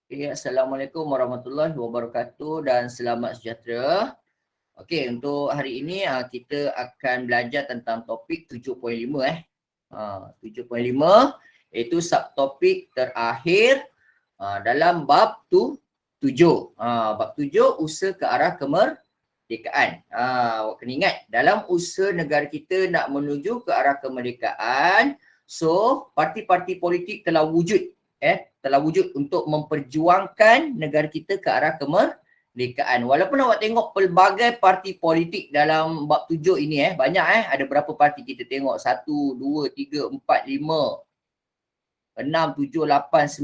Okay, Assalamualaikum warahmatullahi wabarakatuh dan selamat sejahtera. Okey, untuk hari ini kita akan belajar tentang topik 7.5 7.5 iaitu subtopik terakhir dalam bab 7. Bab 7 usaha ke arah kemerdekaan. Awak kena ingat, dalam usaha negara kita nak menuju ke arah kemerdekaan, so parti-parti politik telah wujud untuk memperjuangkan negara kita ke arah kemerdekaan. Walaupun awak tengok pelbagai parti politik dalam bab 7 ini banyak ada berapa parti kita tengok? 1, 2, 3, 4, 5, 6, 7, 8,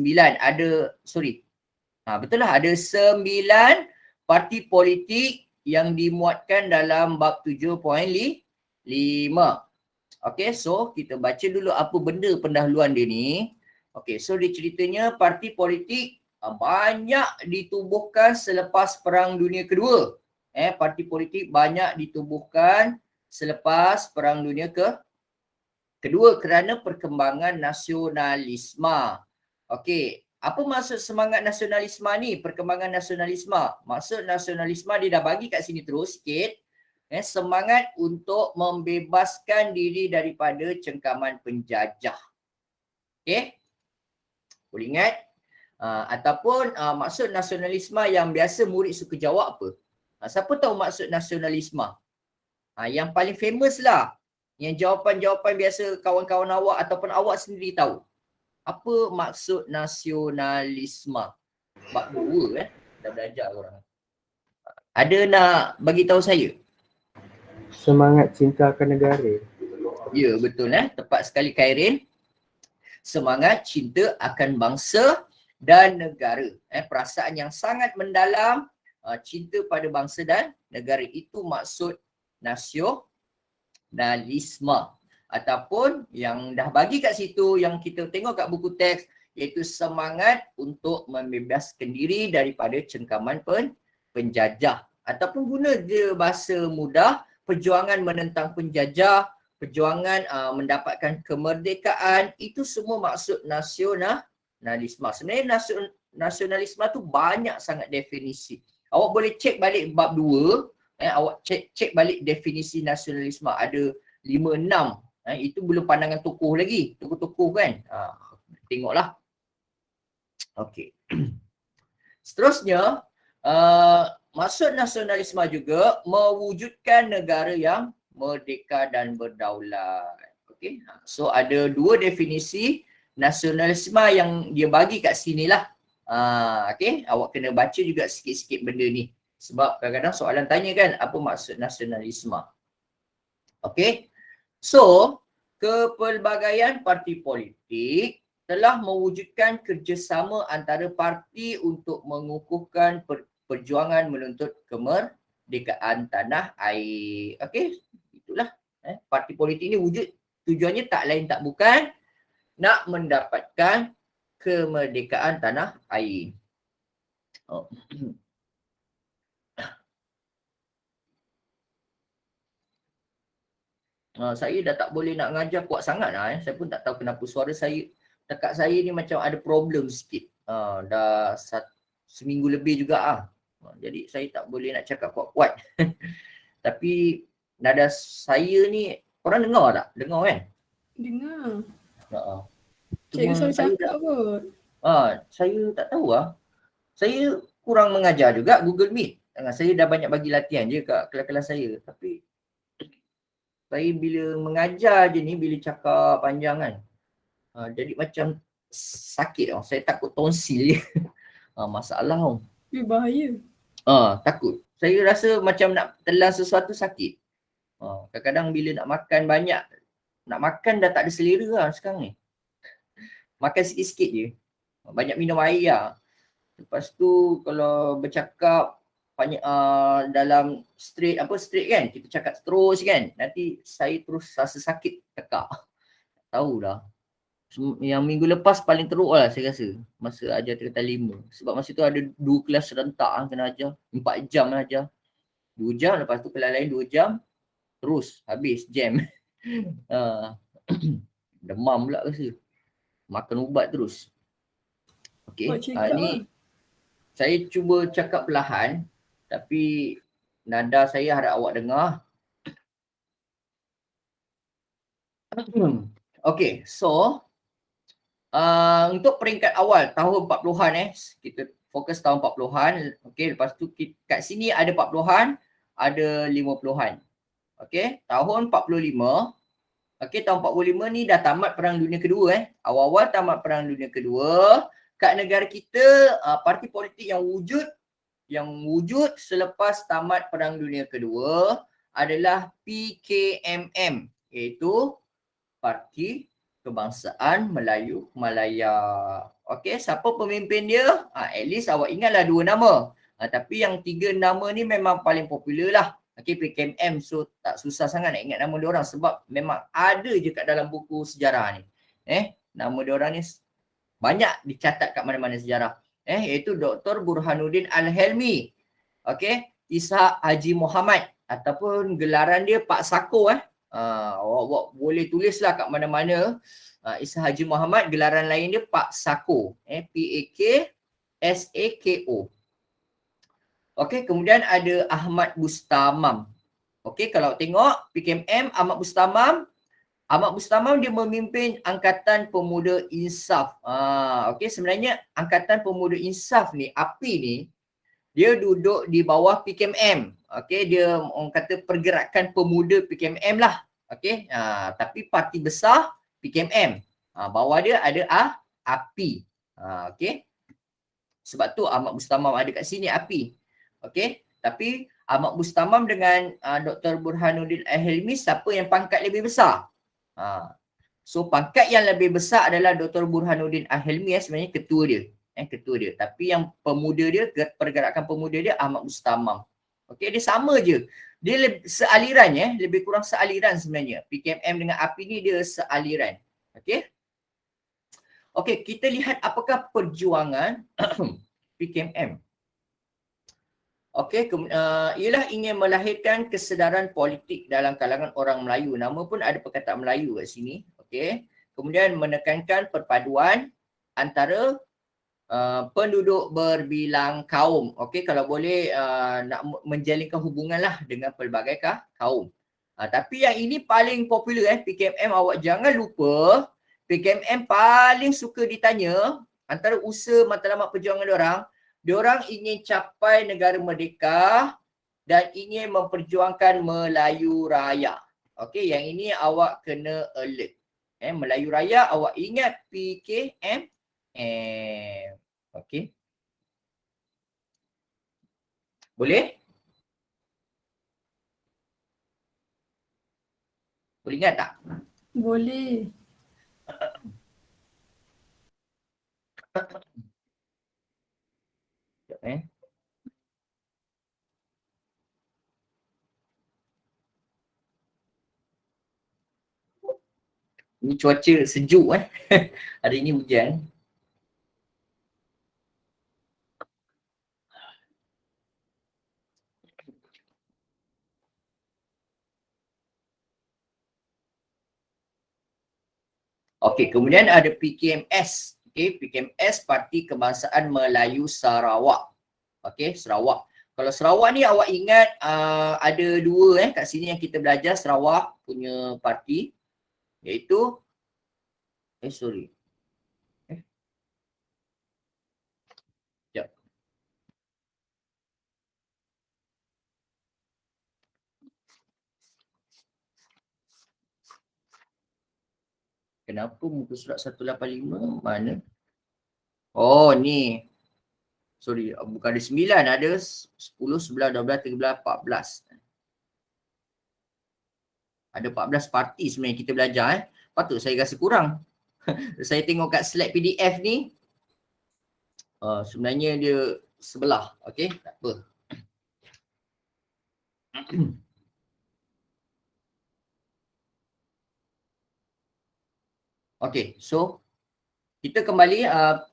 9. Betul lah, ada 9 parti politik yang dimuatkan dalam bab 7.5. Okay, so kita baca dulu apa benda pendahuluan dia ni. Okay, so dia ceritanya parti politik banyak ditubuhkan selepas Perang Dunia Kedua. Parti politik banyak ditubuhkan selepas Perang Dunia Kedua kerana perkembangan nasionalisme. Okey, apa maksud semangat nasionalisme ni? Perkembangan nasionalisme. Maksud nasionalisme dia dah bagi kat sini terus sikit. Semangat untuk membebaskan diri daripada cengkaman penjajah. Okey? Boleh ingat? Ataupun maksud nasionalisme yang biasa murid suka jawab apa? Siapa tahu maksud nasionalisme? Yang paling famous lah. Yang jawapan-jawapan biasa kawan-kawan awak ataupun awak sendiri tahu. Apa maksud nasionalisme? Bab 2 dah belajar korang. Ada nak bagi tahu saya? Semangat cinta akan negara. Ya, betul tepat sekali Khairin. Semangat cinta akan bangsa dan negara. Perasaan yang sangat mendalam, cinta pada bangsa dan negara, itu maksud nasionalisme. Ataupun yang dah bagi kat situ, yang kita tengok kat buku teks, iaitu semangat untuk membebaskan diri daripada cengkaman penjajah. Ataupun guna je bahasa mudah, perjuangan menentang penjajah, perjuangan mendapatkan kemerdekaan, itu semua maksud nasionalisme. Sebenarnya nasionalisme tu banyak sangat definisi. Awak boleh cek balik bab 2, awak cek balik definisi nasionalisme, ada 5-6. Itu belum pandangan tokoh lagi, tokoh-tokoh kan. Tengoklah. Okey. Seterusnya, maksud nasionalisme juga mewujudkan negara yang merdeka dan berdaulat. Okey. So ada dua definisi nasionalisme yang dia bagi kat sini lah. Okey, awak kena baca juga sikit-sikit benda ni. Sebab kadang-kadang soalan tanya kan, apa maksud nasionalisme? Okey. So, kepelbagaian parti politik telah mewujudkan kerjasama antara parti untuk mengukuhkan perjuangan menuntut kemerdekaan tanah air. Okey, itulah. Parti politik ni wujud, tujuannya tak lain tak bukan nak mendapatkan kemerdekaan tanah air. Saya dah tak boleh nak ngajar kuat sangat lah. Saya pun tak tahu kenapa suara saya, tekak saya ni macam ada problem sikit. Dah seminggu lebih juga jadi saya tak boleh nak cakap kuat-kuat. Tapi nada saya ni, korang dengar tak? Dengar kan? Dengar. Cuma Cikgu selalu cakap kot. Saya tak tahu Saya kurang mengajar juga Google Meet. Saya dah banyak bagi latihan je kat kelas-kelas saya. Tapi saya bila mengajar je ni, bila cakap panjang kan, jadi macam sakit. Saya takut tonsil je. Masalah. Bahaya. Takut. Saya rasa macam nak telan sesuatu sakit. Kadang-kadang bila nak makan banyak, nak makan dah tak ada selera lah sekarang ni. Makan sikit-sikit je. Banyak minum air lah. Lepas tu kalau bercakap banyak dalam straight kan, kita cakap terus kan, nanti saya terus rasa sakit tekak. Tahu dah. Yang minggu lepas paling teruk lah saya rasa, masa ajar tingkatan 5. Sebab masa tu ada 2 kelas serentak kena ajar, 4 jam lah ajar. 2 jam, lepas tu kelas lain 2 jam, terus habis jam. Demam pula rasa. Makan ubat terus. Okey, ni Saya cuba cakap perlahan tapi nada saya harap awak dengar. Okay, so untuk peringkat awal tahun 40-an kita fokus tahun 40-an. Okay, lepas tu kat sini ada 40-an, ada 50-an. Okay, tahun 45. Okay, tahun 45 ni dah tamat Perang Dunia Kedua. Awal-awal tamat Perang Dunia Kedua. Kat negara kita, parti politik yang wujud selepas tamat Perang Dunia Kedua adalah PKMM, iaitu Parti Kebangsaan Melayu Malaya. Okey, siapa pemimpin dia? At least awak ingatlah 2 nama. Tapi yang 3 nama ni memang paling popular lah. Okey, PKMM, so tak susah sangat nak ingat nama dia orang sebab memang ada je kat dalam buku sejarah ni. Nama dia orang ni banyak dicatat kat mana-mana sejarah. Iaitu Dr. Burhanuddin Al-Helmi. Okey, Ishak Haji Muhammad ataupun gelaran dia Pak Sako. Awak boleh tulislah kat mana-mana. Ishak Haji Muhammad, gelaran lain dia Pak Sako. P-A-K-S-A-K-O. Okey, kemudian ada Ahmad Bustamam. Okey, kalau tengok PKMM, Ahmad Bustamam dia memimpin Angkatan Pemuda Insaf. Okey, sebenarnya Angkatan Pemuda Insaf ni, API ni, dia duduk di bawah PKMM. Okey, dia orang kata pergerakan pemuda PKMM lah. Okey, tapi parti besar PKMM. Bawah dia ada API. Okey. Sebab tu Ahmad Bustamam ada kat sini API. Okey, tapi Ahmad Bustamam dengan Dr. Burhanuddin Al-Helmi, siapa yang pangkat lebih besar? So pangkat yang lebih besar adalah Dr. Burhanuddin Al-Helmi, sebenarnya ketua dia. Ketua dia. Tapi yang pemuda dia, pergerakan pemuda dia Ahmad Bustamam. Okey, dia sama je. Dia sealiran lebih kurang sealiran sebenarnya. PKMM dengan API ni dia sealiran. Okey. Okey, kita lihat apakah perjuangan PKMM. Okey, ialah ingin melahirkan kesedaran politik dalam kalangan orang Melayu. Nama pun ada perkataan Melayu kat sini. Okey. Kemudian menekankan perpaduan antara penduduk berbilang kaum. Okey, kalau boleh nak menjalinkan hubungan lah dengan pelbagai kaum. Tapi yang ini paling popular PKMM, awak jangan lupa PKMM paling suka ditanya antara usaha matlamat perjuangan diorang ingin capai negara merdeka dan ingin memperjuangkan Melayu Raya. Okey, yang ini awak kena alert. Melayu Raya awak ingat PKMM. Okey. Boleh? Boleh ingat tak? Boleh. Sekejap, Ini cuaca sejuk Hari ini hujan. Okey, kemudian ada PKMS. Okey, PKMS Parti Kebangsaan Melayu Sarawak. Okey, Sarawak. Kalau Sarawak ni awak ingat ada 2 kat sini yang kita belajar Sarawak punya parti, iaitu sorry. Sekejap. Kenapa muka surat 185 mana? Oh ni. Sorry, bukan ada 9, ada 10, 11, 12, 13, 14. Ada 14 parti sebenarnya kita belajar Patut saya rasa kurang. Saya tengok kat slide PDF ni. Sebenarnya dia sebelah. Okey, tak apa. Okey, so kita kembali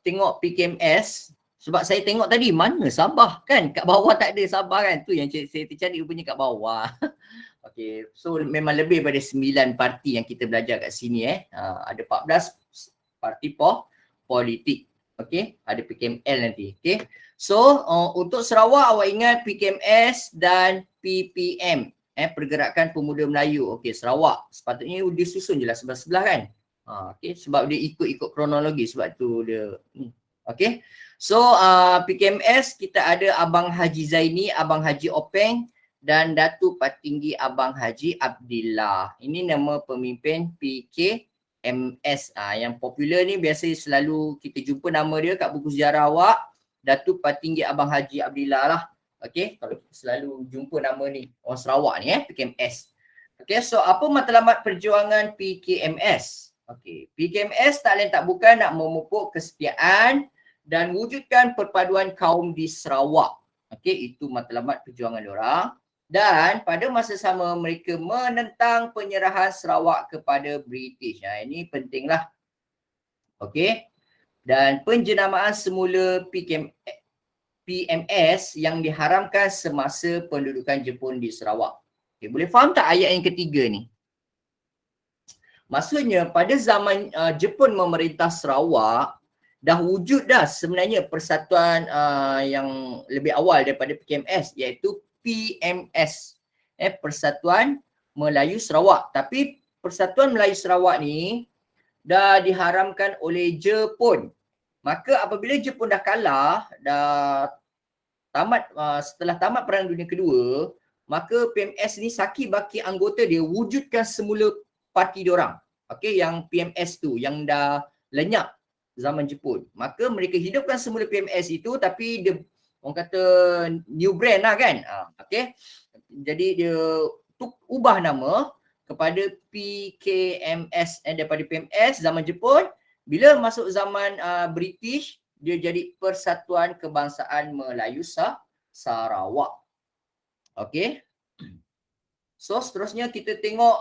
tengok PKMS. Sebab saya tengok tadi mana Sabah kan? Kat bawah tak ada Sabah kan? Tu yang saya tercari rupanya kat bawah. Okey, so memang lebih daripada 9 parti yang kita belajar kat sini Ada 14 parti politik. Okey, ada PKML nanti. Okey. So untuk Sarawak awak ingat PKMS dan PPM, Pergerakan Pemuda Melayu. Okey, Sarawak sepatutnya dia susun je lah sebelah-sebelah kan. Okey, sebab dia ikut kronologi, sebab tu dia okey. So PKMS kita ada Abang Haji Zaini, Abang Haji Openg dan Datuk Patinggi Abang Haji Abdillah. Ini nama pemimpin PKMS. Yang popular ni biasa selalu kita jumpa nama dia kat buku sejarah awak, Datuk Patinggi Abang Haji Abdillah lah. Okey, kalau kita selalu jumpa nama ni, orang Sarawak ni PKMS. Okey, so apa matlamat perjuangan PKMS? Okey, PKMS tak lain tak bukan nak memupuk kesetiaan dan wujudkan perpaduan kaum di Sarawak. Okey, itu matlamat perjuangan diorang. Dan pada masa sama mereka menentang penyerahan Sarawak kepada British. Ini pentinglah. Okey. Dan penjenamaan semula PMS yang diharamkan semasa pendudukan Jepun di Sarawak. Okay, boleh faham tak ayat yang ketiga ni? Maksudnya pada zaman Jepun memerintah Sarawak, dah wujud dah sebenarnya persatuan yang lebih awal daripada PKMS, iaitu PMS, Persatuan Melayu Sarawak. Tapi Persatuan Melayu Sarawak ni dah diharamkan oleh Jepun. Maka apabila Jepun dah kalah, dah tamat, setelah tamat Perang Dunia Kedua, maka PMS ni saki baki anggota dia wujudkan semula parti diorang. Okey, yang PMS tu yang dah lenyap zaman Jepun. Maka mereka hidupkan semula PMS itu, tapi dia orang kata new brand lah kan. Okey. Jadi dia ubah nama kepada PKMS daripada PMS zaman Jepun. Bila masuk zaman British, dia jadi Persatuan Kebangsaan Melayu Sarawak. Okey. So seterusnya kita tengok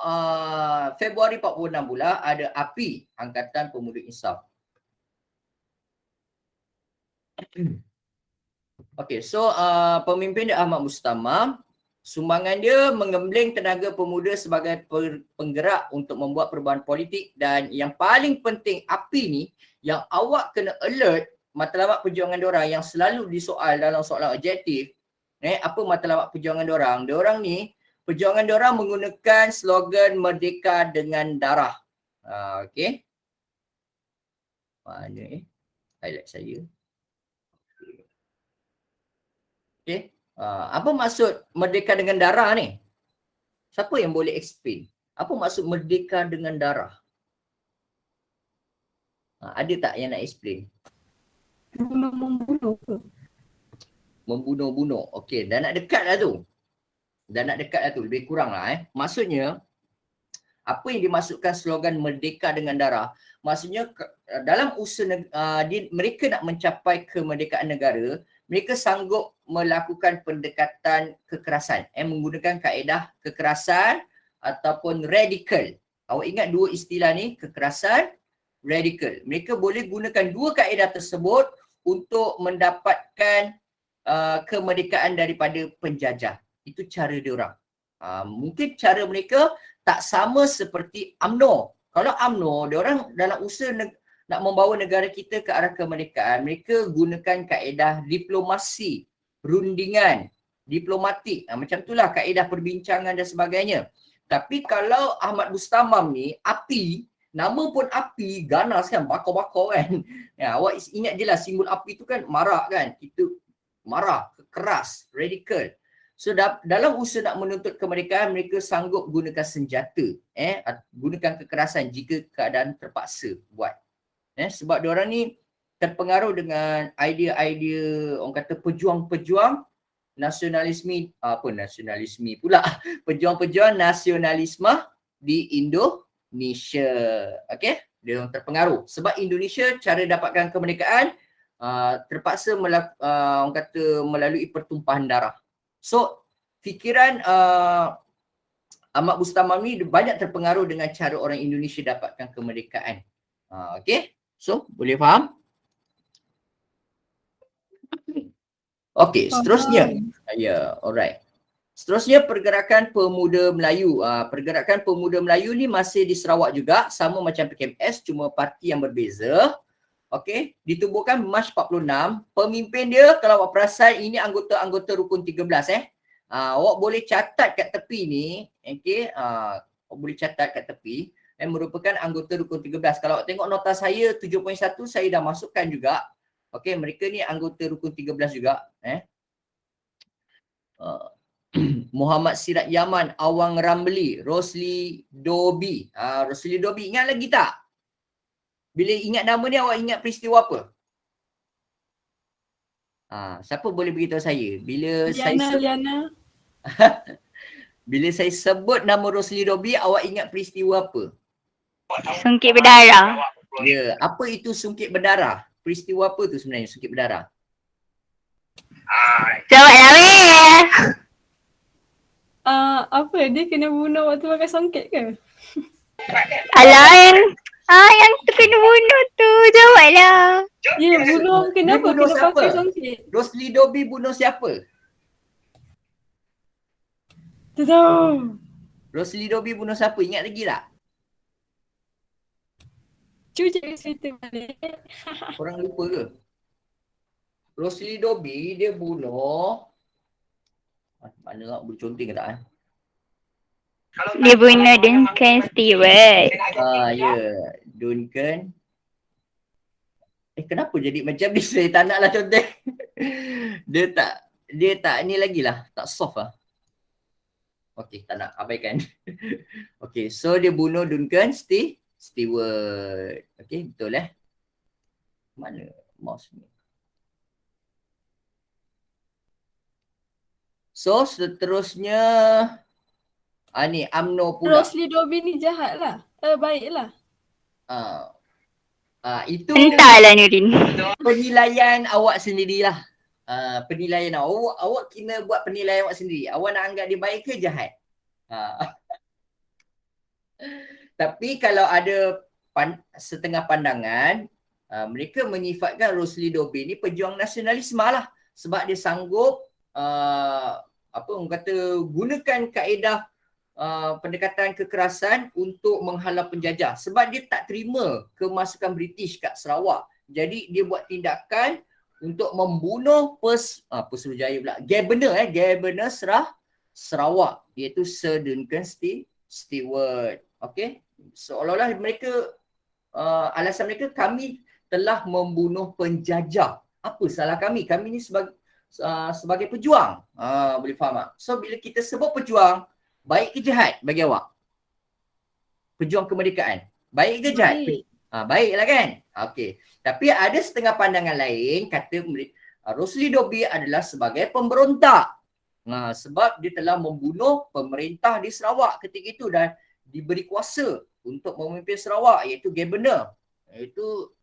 Februari 46 pula ada API, Angkatan Pemuda Insaf. Okey, so pemimpin dia Ahmad Mustamam. Sumbangan dia menggembling tenaga pemuda sebagai penggerak untuk membuat perubahan politik, dan yang paling penting API ni yang awak kena alert matlamat perjuangan diorang yang selalu disoal dalam soalan objektif. Apa matlamat perjuangan diorang? Diorang ni perjuangan diorang menggunakan slogan Merdeka dengan Darah. Okey. Mana highlight saya. Okay. Apa maksud merdeka dengan darah ni? Siapa yang boleh explain? Apa maksud merdeka dengan darah? Ada tak yang nak explain? Membunuh ke? Membunuh-bunuh. Okey, dah nak dekat dah tu. Lebih kurang lah Maksudnya, apa yang dimaksudkan slogan merdeka dengan darah? Maksudnya dalam usaha mereka nak mencapai kemerdekaan negara, mereka sanggup melakukan pendekatan kekerasan, menggunakan kaedah kekerasan ataupun radikal. Awak ingat dua istilah ni, kekerasan, radikal. Mereka boleh gunakan dua kaedah tersebut untuk mendapatkan kemerdekaan daripada penjajah. Itu cara diorang. Mungkin cara mereka tak sama seperti UMNO. Kalau UMNO, diorang dalam usaha nak membawa negara kita ke arah kemerdekaan, mereka gunakan kaedah diplomasi, rundingan, diplomatik. Macam itulah kaedah perbincangan dan sebagainya. Tapi kalau Ahmad Mustamam ni, api, nama pun api, ganas kan, bakar-bakar kan. Awak ingat je lah simbol api tu kan marah kan. Kita marah, keras, radikal. So dalam usaha nak menuntut kemerdekaan, mereka sanggup gunakan senjata, gunakan kekerasan jika keadaan terpaksa buat. Sebab diorang ni terpengaruh dengan idea-idea orang kata pejuang-pejuang nasionalisme, pejuang-pejuang nasionalisme di Indonesia. Okey, dia terpengaruh sebab Indonesia cara dapatkan kemerdekaan terpaksa orang kata melalui pertumpahan darah. So fikiran Ahmad Mustamam ni banyak terpengaruh dengan cara orang Indonesia dapatkan kemerdekaan. Okey, so boleh faham? Okey, seterusnya. Ya, alright. Seterusnya Pergerakan Pemuda Melayu. Pergerakan Pemuda Melayu ni masih di Sarawak juga, sama macam PKMS, cuma parti yang berbeza. Okey, ditubuhkan Mac 46. Pemimpin dia kalau awak perasan ini anggota-anggota rukun 13 awak boleh catat kat tepi ni, okey, awak boleh catat kat tepi merupakan anggota rukun 13. Kalau awak tengok nota saya 7.1 saya dah masukkan juga. Okey, mereka ni anggota rukun 13 juga Muhammad Sirat Yaman, Awang Ramli, Rosli Dobi. Rosli Dobi ingat lagi tak? Bila ingat nama ni awak ingat peristiwa apa? Siapa boleh beritahu saya? Liana. Bila saya sebut nama Rosli Dobi, awak ingat peristiwa apa? Sungkit berdarah. Ya, apa itu sungkit berdarah? Peristiwa apa tu sebenarnya sungkit berdarah? Jawablah weh. Apa dia kena bunuh waktu pakai songket ke? Alah yang tu kena bunuh tu. Jawablah. Ya bunuh kenapa bunuh kena siapa? pakai songket? Rosli Dobi bunuh siapa? Tak tahu. Rosli Dobi bunuh siapa? Ingat lagi tak? Cuba cakap cerita balik. Orang lupa ke? Rosli Dobi dia bunuh mana nak boleh conteng ke tak Dia bunuh Duncan Stewart. ya, Duncan. Kenapa jadi macam ni? Saya tak naklah conteng. dia tak ni lagi lah, tak soft lah. Okey, tak nak, abaikan. Okey, so dia bunuh Duncan Stewart. Okey, betul Mana mouse ni? So seterusnya ni UMNO pula. Rosli Dobi ni jahat lah. Baik lah. Itu Entahlah Nurin. penilaian awak sendirilah. Penilaian awak kena buat penilaian awak sendiri. Awak nak anggap dia baik ke jahat? Tapi kalau ada setengah pandangan, mereka menyifatkan Rosli Dobi ni pejuang nasionalisme lah. Sebab dia sanggup orang kata gunakan kaedah pendekatan kekerasan untuk menghalau penjajah. Sebab dia tak terima kemasukan British kat Sarawak. Jadi dia buat tindakan untuk membunuh Pesuruhjaya pula. Governor Sarawak, iaitu Sir Duncan Stewart. Okey. Seolah-olah mereka alasan mereka, kami telah membunuh penjajah. Apa salah kami? Kami ni sebagai pejuang. Boleh faham tak? So bila kita sebut pejuang, baik ke jahat bagi awak? Pejuang kemerdekaan. Baik ke jahat? Baik. Baiklah kan? Okey. Tapi ada setengah pandangan lain kata Rosli Dobi adalah sebagai pemberontak. Sebab dia telah membunuh pemerintah di Sarawak ketika itu dan diberi kuasa untuk memimpin Sarawak, iaitu governor.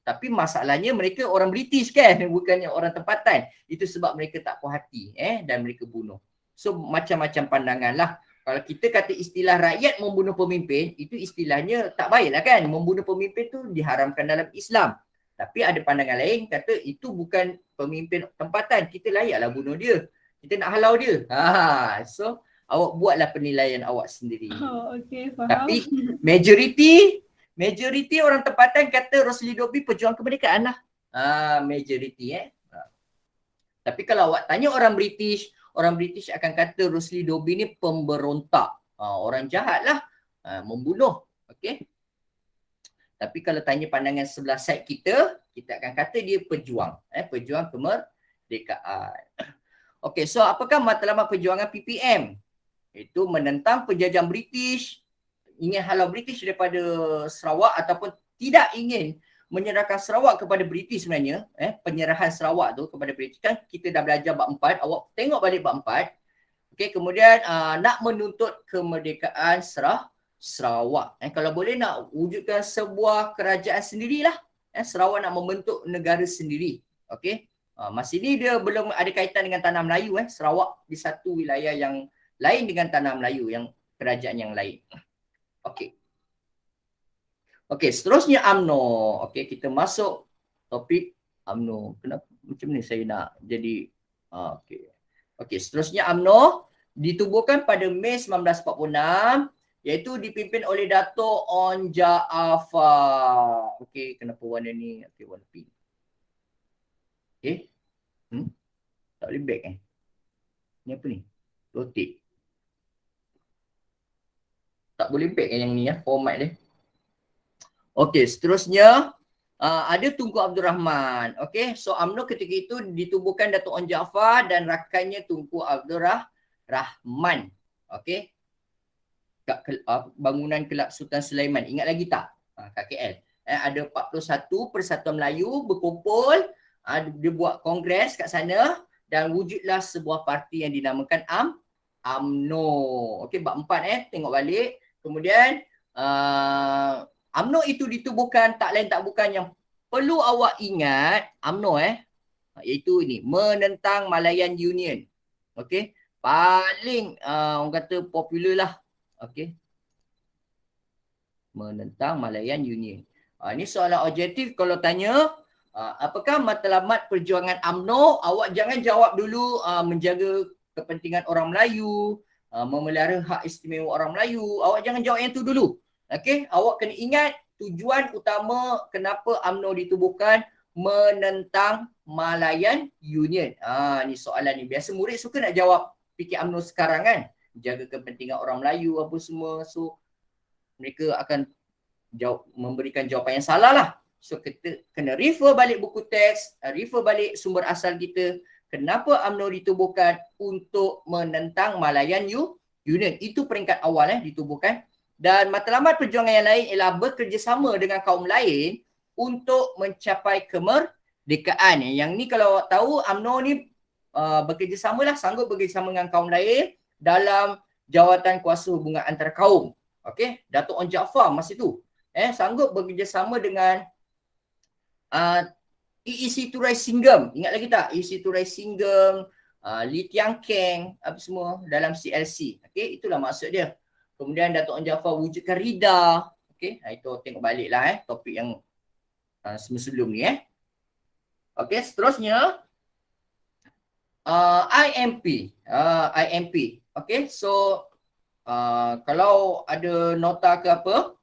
Tapi masalahnya mereka orang British kan, bukannya orang tempatan. Itu sebab mereka tak puas hati dan mereka bunuh. So macam-macam pandangan lah. Kalau kita kata istilah rakyat membunuh pemimpin, itu istilahnya tak baiklah kan. Membunuh pemimpin tu diharamkan dalam Islam. Tapi ada pandangan lain kata itu bukan pemimpin tempatan, kita layaklah bunuh dia. Kita nak halau dia. So awak buatlah penilaian awak sendiri. Okey, faham. Tapi majoriti orang tempatan kata Rosli Dobi pejuang kemerdekaan lah. Majoriti Tapi kalau awak tanya orang British akan kata Rosli Dobi ni pemberontak. Orang jahat lah. Membunuh. Okey. Tapi kalau tanya pandangan sebelah side kita akan kata dia pejuang. Pejuang kemerdekaan. Okey, so apakah matlamat perjuangan PPM? Itu menentang penjajahan British, ingin halau British daripada Sarawak ataupun tidak ingin menyerahkan Sarawak kepada British sebenarnya. Penyerahan Sarawak tu kepada British. Kan kita dah belajar bab 4, awak tengok balik bab 4. Okey, kemudian nak menuntut kemerdekaan Sarawak. Kalau boleh nak wujudkan sebuah kerajaan sendirilah. Sarawak nak membentuk negara sendiri. Okey. Masa ni dia belum ada kaitan dengan tanah Melayu. Sarawak di satu wilayah yang lain dengan tanah Melayu, yang kerajaan yang lain. Okey. Okey, seterusnya UMNO. Okey, kita masuk topik UMNO. Kenapa macam ni saya nak jadi okey. Okey, seterusnya UMNO ditubuhkan pada Mei 1946, iaitu dipimpin oleh Dato' Onn Jaafar. Okey, kenapa warna ni? Okey, warna pink. Okey. Tak boleh back Ni apa ni? Rotate. Tak boleh back yang ni format dia. Okey, seterusnya ada Tunku Abdul Rahman. Okey, so UMNO ketika itu ditubuhkan Datuk On Jaafar dan rakannya Tunku Abdul Rahman. Okey. Bangunan Kelab Sultan Sulaiman. Ingat lagi tak? KKL. Ada 41 Persatuan Melayu berkumpul, dia buat kongres kat sana dan wujudlah sebuah parti yang dinamakan UMNO. Okey, bab 4 tengok balik. Kemudian UMNO itu ditubuhkan tak lain tak bukan yang perlu awak ingat UMNO iaitu ini, menentang Malayan Union. Okey, paling orang kata popular lah. Okey, menentang Malayan Union. Ini soalan objektif kalau tanya apakah matlamat perjuangan UMNO, awak jangan jawab dulu menjaga kepentingan orang Melayu, memelihara hak istimewa orang Melayu. Awak jangan jawab yang tu dulu. Okey, awak kena ingat tujuan utama kenapa UMNO ditubuhkan, menentang Malayan Union. Ni soalan ni. Biasa murid suka nak jawab fikir UMNO sekarang kan. Jaga kepentingan orang Melayu apa semua. So mereka akan memberikan jawapan yang salah lah. So kita kena refer balik buku teks, refer balik sumber asal kita. Kenapa UMNO ditubuhkan? Untuk menentang Malayan Union. Itu peringkat awal ditubuhkan. Dan matlamat perjuangan yang lain ialah bekerjasama dengan kaum lain untuk mencapai kemerdekaan. Yang ni kalau awak tahu UMNO ni bekerjasama lah, sanggup bekerjasama dengan kaum lain dalam jawatan kuasa hubungan antara kaum. Okey, Datuk On Jaafar masa tu sanggup bekerjasama dengan EEC Turai Singgem. Ingat lagi tak? EEC Turai Singgem, Lee Tiang Keng, apa semua dalam CLC. Okey, itulah maksud dia. Kemudian Datuk On Jaafar wujudkan RIDA. Okey, itu tengok balik lah topik yang sebelum ni Okey, seterusnya IMP. IMP. Okey, so kalau ada nota ke apa,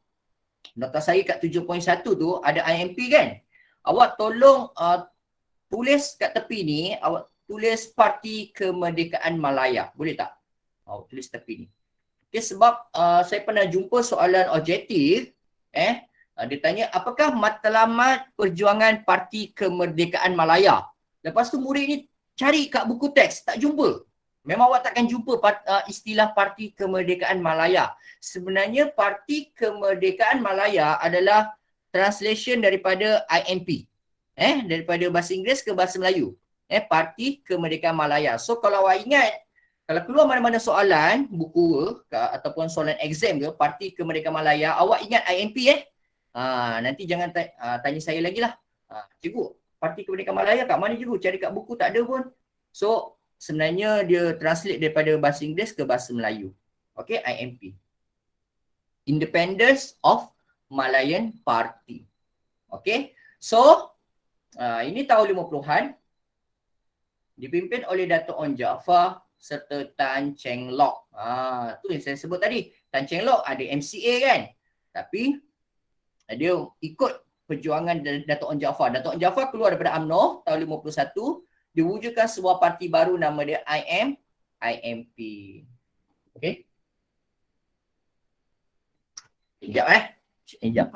nota saya kat 7.1 tu ada IMP kan. Awak tolong tulis kat tepi ni, awak tulis Parti Kemerdekaan Malaya. Boleh tak? Awak tulis tepi ni. Okay, sebab saya pernah jumpa soalan objektif. Dia tanya, apakah matlamat perjuangan Parti Kemerdekaan Malaya? Lepas tu murid ni cari kat buku teks, tak jumpa. Memang awak takkan jumpa istilah Parti Kemerdekaan Malaya. Sebenarnya Parti Kemerdekaan Malaya adalah translation daripada IMP. Daripada bahasa Inggeris ke bahasa Melayu. Parti Kemerdekaan Malaya. So kalau awak ingat, kalau keluar mana-mana soalan buku ataupun soalan exam ke Parti Kemerdekaan Malaya, awak ingat IMP nanti jangan tanya saya lagi lah. Cikgu, Parti Kemerdekaan Malaya kat mana cikgu? Cari kat buku tak ada pun. So sebenarnya dia translate daripada bahasa Inggeris ke bahasa Melayu. Okay, IMP. Independence of Malayan Party. Okay, so ini tahun 50-an. Dipimpin oleh Datuk On Jaafar serta Tan Cheng Lock. Tu yang saya sebut tadi. Tan Cheng Lock ada MCA kan. Tapi dia ikut perjuangan Datuk On Jaafar. Datuk On Jaafar keluar daripada UMNO tahun 51. Diwujudkan sebuah parti baru nama dia IMP. Okey. Sekejap Sekejap.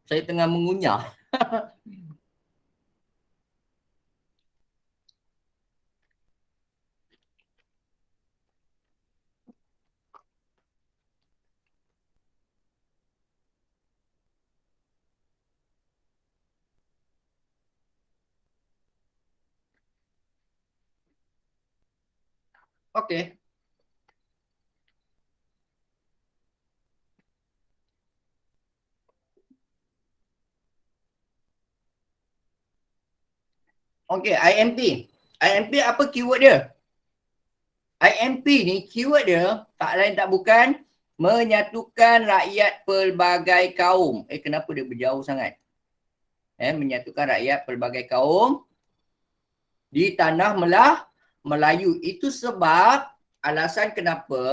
Saya tengah mengunyah. Okey. Okey, IMP. IMP apa keyword dia? IMP ni keyword dia tak lain tak bukan menyatukan rakyat pelbagai kaum. Kenapa dia berjauh sangat? Menyatukan rakyat pelbagai kaum di tanah Melayu. Itu sebab alasan kenapa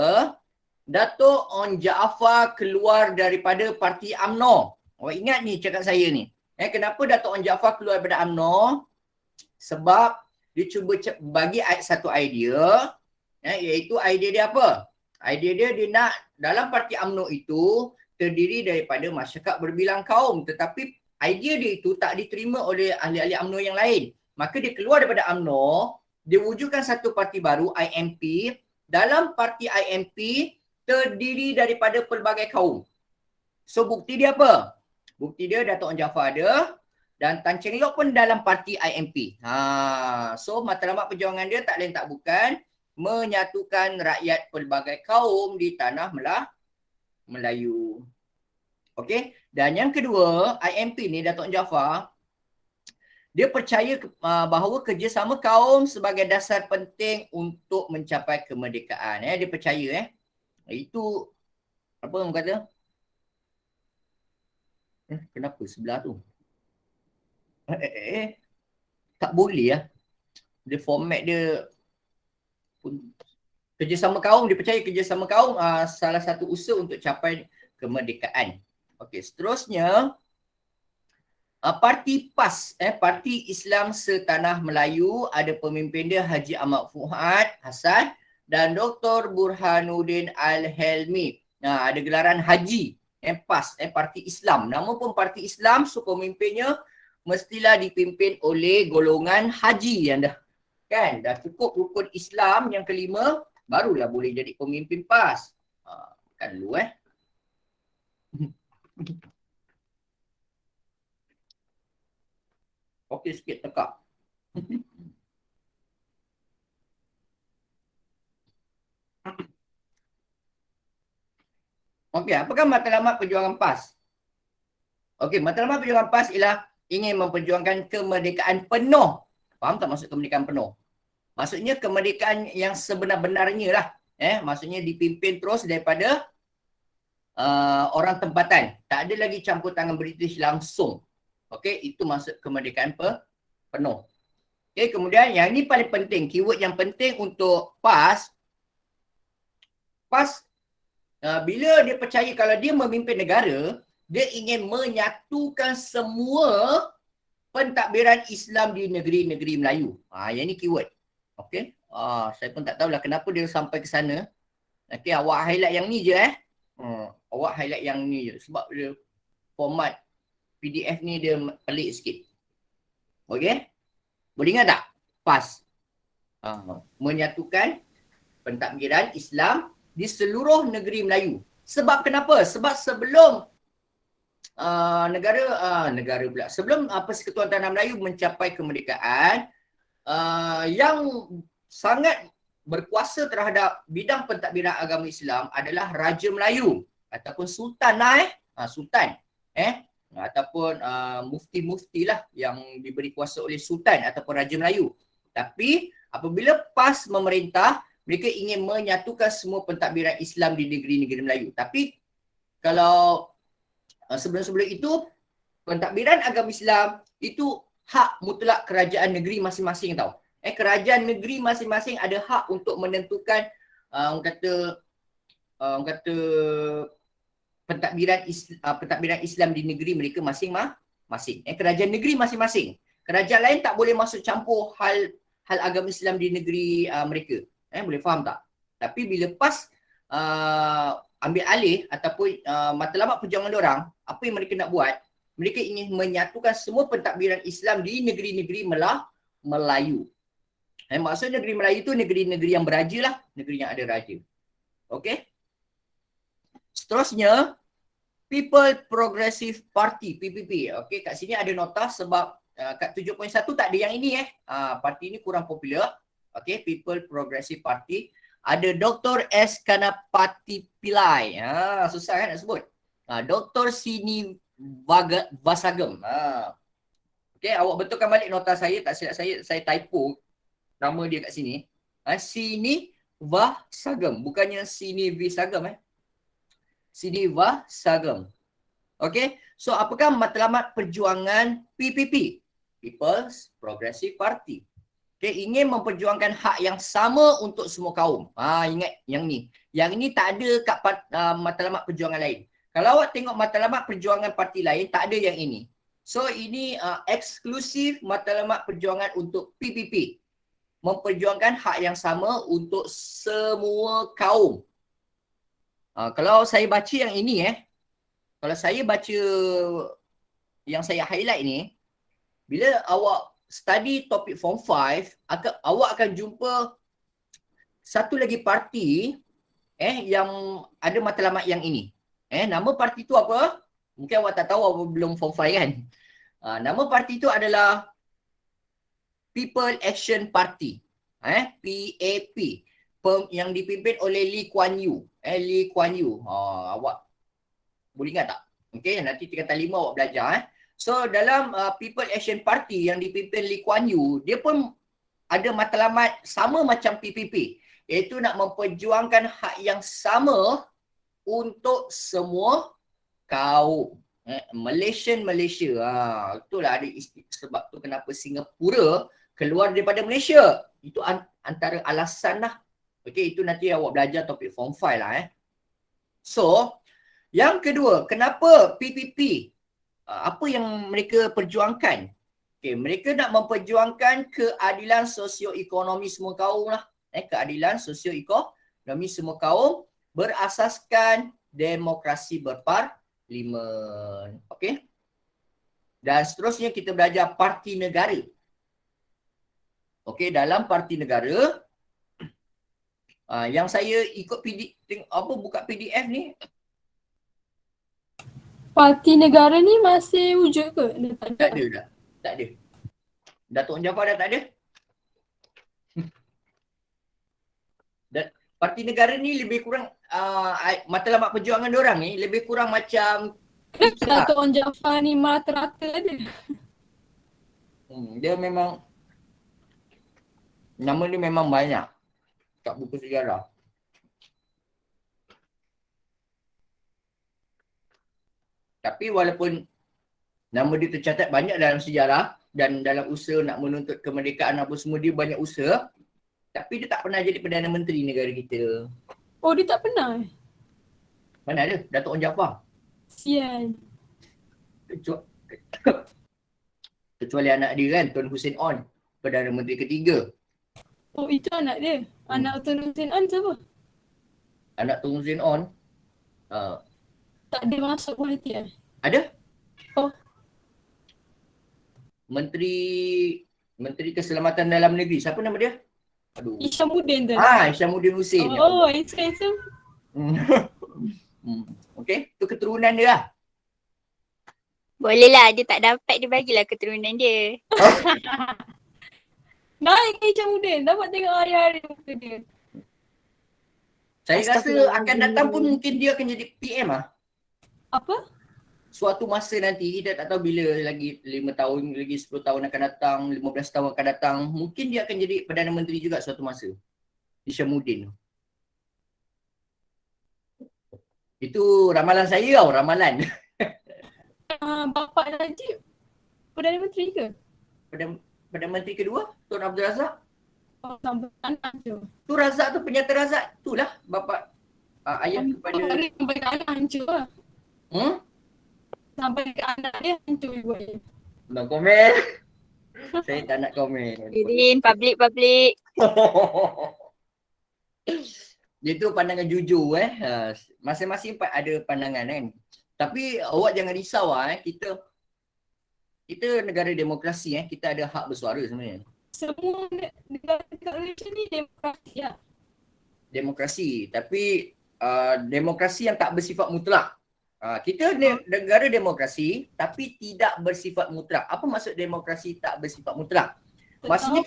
Dato' On Jaafar keluar daripada parti UMNO. Awak ingat ni cakap saya ni. Kenapa Dato' On Jaafar keluar daripada UMNO? Sebab dia cuba bagi satu idea, iaitu idea dia apa? Idea dia nak dalam parti UMNO itu terdiri daripada masyarakat berbilang kaum, tetapi idea dia itu tak diterima oleh ahli-ahli UMNO yang lain. Maka dia keluar daripada UMNO, dia wujudkan satu parti baru, IMP. Dalam parti IMP terdiri daripada pelbagai kaum. So bukti dia apa? Bukti dia Dato' On Jaafar ada dan Tan Cheng Lock pun dalam parti IMP. So matlamat perjuangan dia tak lain tak bukan menyatukan rakyat pelbagai kaum di tanah Melayu. Okey, dan yang kedua, IMP ni Dato' On Jaafar dia percaya bahawa kerjasama kaum sebagai dasar penting untuk mencapai kemerdekaan. Dia percaya itu apa orang kata? Kenapa sebelah tu? Tak boleh lah. Dia format dia kerjasama kaum, dia percaya kerjasama kaum salah satu usaha untuk capai kemerdekaan. Okey, seterusnya Parti PAS, Parti Islam Setanah Melayu, ada pemimpin dia Haji Ahmad Fuad Hassan dan Dr. Burhanuddin Al-Helmi. Ada gelaran Haji, PAS, Parti Islam. Nama pun Parti Islam, so pemimpinnya mestilah dipimpin oleh golongan haji yang dah cukup rukun Islam yang kelima, barulah boleh jadi pemimpin PAS. Kan dulu Okey sikit tekak. Okey, apakah matlamat perjuangan PAS? Okey, matlamat perjuangan PAS ialah ingin memperjuangkan kemerdekaan penuh. Faham tak maksud kemerdekaan penuh? Maksudnya kemerdekaan yang sebenar-benarnya lah. Maksudnya dipimpin terus daripada orang tempatan. Tak ada lagi campur tangan British langsung. Okey, itu maksud kemerdekaan penuh. Okey, kemudian yang ini paling penting, keyword yang penting untuk PAS. PAS bila dia percaya kalau dia memimpin negara, dia ingin menyatukan semua pentadbiran Islam di negeri-negeri Melayu. Yang ini keyword. Okey. Saya pun tak tahulah kenapa dia sampai ke sana. Okey, awak highlight yang ni je awak highlight yang ni je sebab dia format PDF ni dia pelik sikit. Okey? Boleh ingat tak? PAS. Menyatukan pentadbiran Islam di seluruh negeri Melayu. Sebab kenapa? Sebab sebelum negara pula. Sebelum Persekutuan Tanah Melayu mencapai kemerdekaan, yang sangat berkuasa terhadap bidang pentadbiran agama Islam adalah Raja Melayu ataupun Sultan Sultan. Ataupun mufti-mufti lah yang diberi kuasa oleh Sultan ataupun Raja Melayu. Tapi apabila PAS memerintah, mereka ingin menyatukan semua pentadbiran Islam di negeri-negeri Melayu. Tapi kalau sebelum-sebelum itu, pentadbiran agama Islam itu hak mutlak kerajaan negeri masing-masing tau. Kerajaan negeri masing-masing ada hak untuk menentukan orang kata pentadbiran Islam di negeri mereka masing-masing. Kerajaan negeri masing-masing. Kerajaan lain tak boleh masuk campur hal agama Islam di negeri mereka. Boleh faham tak? Tapi bila PAS ambil alih ataupun matlamat perjuangan diorang, apa yang mereka nak buat, mereka ingin menyatukan semua pentadbiran Islam di negeri-negeri Melayu. Maksud negeri Melayu tu negeri-negeri yang beraja lah, negeri yang ada raja. Okey. Seterusnya, People Progressive Party, PPP. Okey, kat sini ada nota sebab kat 7.1 tak ada yang ini parti ini kurang popular. Okey, People Progressive Party. Ada Dr. S. Kanapati Pillai. Susah kan nak sebut. Dr. Sini Vasagam. Okey, awak betulkan balik nota saya, tak silap saya typo nama dia kat sini. Sini Vasagam, bukannya Sini Visagam Sini Vasagam. Okey, so apakah matlamat perjuangan PPP? People's Progressive Party. Okey, ingin memperjuangkan hak yang sama untuk semua kaum. Ingat yang ni. Yang ni tak ada kat matlamat perjuangan lain. Kalau awak tengok matlamat perjuangan parti lain, tak ada yang ini. So ini eksklusif matlamat perjuangan untuk PPP. Memperjuangkan hak yang sama untuk semua kaum. Kalau saya baca yang ini kalau saya baca yang saya highlight ni, bila awak study topik form 5, awak akan jumpa satu lagi parti yang ada matlamat yang ini. Nama parti tu apa? Mungkin awak tak tahu, awak belum form 5 kan. Nama parti tu adalah People Action Party, PAP, yang dipimpin oleh Lee Kuan Yew. Lee Kuan Yew. Awak boleh ingat tak? Okey, nanti tingkatan 5 awak belajar. So dalam People Action Party yang dipimpin Lee Kuan Yew, dia pun ada matlamat sama macam PPP, iaitu nak memperjuangkan hak yang sama untuk semua kaum. Malaysia. Itulah ada sebab tu kenapa Singapura keluar daripada Malaysia. Itu antara alasan lah. Okey, itu nanti awak belajar topik form 5 lah. So, yang kedua, kenapa PPP? Apa yang mereka perjuangkan? Okey, mereka nak memperjuangkan keadilan sosioekonomi semua kaum lah. Keadilan sosioekonomi semua kaum berasaskan demokrasi berparlimen. Okey. Dan seterusnya kita belajar parti negara. Okey, dalam parti negara yang saya ikut buka PDF ni. Parti negara ni masih wujud ke? Tak ada dah. Tak ada. Datuk Jaafar dah tak ada. Parti negara ni lebih kurang matlamat perjuangan diorang ni lebih kurang macam Datuk Jaafar ni rata-rata ada. Dia memang nama dia memang banyak kat buku sejarah. Tapi walaupun nama dia tercatat banyak dalam sejarah dan dalam usaha nak menuntut kemerdekaan apa semua, dia banyak usaha, tapi dia tak pernah jadi Perdana Menteri negara kita. Oh, dia tak pernah? Mana ada? Datuk Jaafar. Sian. Kecuali anak dia kan, Tun Hussein On, Perdana Menteri ketiga. Oh, itu anak dia. Anak Tun Hussein On siapa? Anak Tun Hussein On. Tak ada masuk politik Ada? Oh. Menteri Keselamatan Dalam Negeri. Siapa nama dia? Aduh. Isyamuddin tu. Isyamuddin Hussein. Oh, itu. Okey, tu keturunan dia lah. Boleh lah, dia tak dapat, dia bagilah keturunan dia. Naik ke Isyamuddin. Dapat tengok hari-hari muka dia. Saya rasa akan datang pun mungkin dia akan jadi PM lah. Apa? Suatu masa nanti, kita tak tahu bila lagi 5 tahun, lagi 10 tahun akan datang, 15 tahun akan datang. Mungkin dia akan jadi Perdana Menteri juga suatu masa. Isyamuddin. Itu ramalan saya tau, ramalan. Bapak Najib Perdana Menteri ke? Perdana Menteri kedua, Tun Abdul Razak. Oh, sampai anak tu. Tu Razak tu, penyata Razak. Itulah bapak ayah kepada... Sampai ke anak hancur lah. Sampai ke anak dia hancur juga dia. Tak komen. Saya tak nak komen. Irin, public. Dia tu pandangan jujur Masing-masing ada pandangan kan. Tapi awak jangan risau kita Kita negara demokrasi, kita ada hak bersuara sebenarnya. Semua negara dekat Malaysia ni demokrasi lah. Demokrasi, tapi demokrasi yang tak bersifat mutlak. Kita negara demokrasi tapi tidak bersifat mutlak. Apa maksud demokrasi tak bersifat mutlak? Maksudnya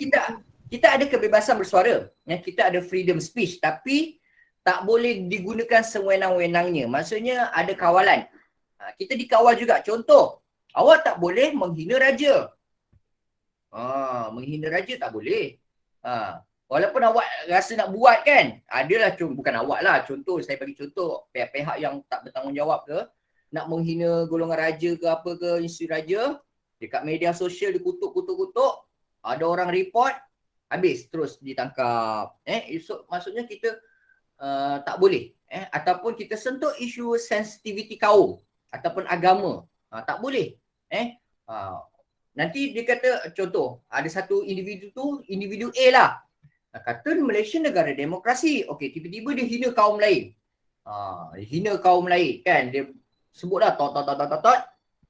kita ada kebebasan bersuara, kita ada freedom speech, tapi tak boleh digunakan sewenang-wenangnya. Maksudnya ada kawalan. Kita dikawal juga. Contoh, awak tak boleh menghina raja. Menghina raja tak boleh. Walaupun awak rasa nak buat kan, adalah bukan awak lah, contoh, saya bagi contoh pihak-pihak yang tak bertanggungjawab ke, nak menghina golongan raja ke apa ke, institusi raja, dekat media sosial dikutuk, ada orang report, habis terus ditangkap. Maksudnya kita tak boleh. Ataupun kita sentuh isu sensitiviti kaum ataupun agama, tak boleh. Nanti dia kata, contoh, ada satu individu A lah. Kata Malaysia negara demokrasi. Okey, tiba-tiba dia hina kaum lain. Hina kaum lain kan. Dia sebutlah tot.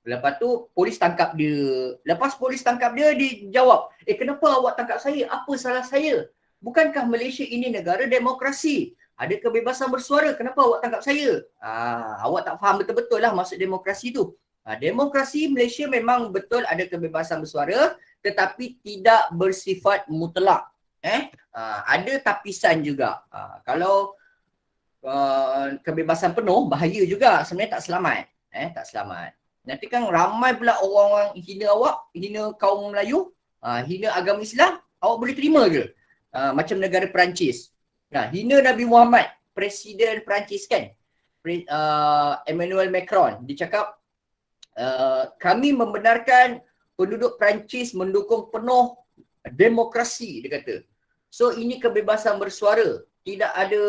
Lepas tu polis tangkap dia. Lepas polis tangkap dia, dia jawab, kenapa awak tangkap saya? Apa salah saya? Bukankah Malaysia ini negara demokrasi? Ada kebebasan bersuara, kenapa awak tangkap saya? Awak tak faham betul-betul lah maksud demokrasi tu. Demokrasi Malaysia memang betul ada kebebasan bersuara, tetapi tidak bersifat mutlak. Ada tapisan juga. Kalau kebebasan penuh, bahaya juga. Sebenarnya tak selamat. Tak selamat. Nanti kan ramai pula orang-orang hina awak, hina kaum Melayu, hina agama Islam, awak boleh terima ke? Macam negara Perancis. Hina Nabi Muhammad, Presiden Perancis kan, Emmanuel Macron, dia cakap, kami membenarkan penduduk Perancis mendukung penuh demokrasi, dia kata. So ini kebebasan bersuara, tidak ada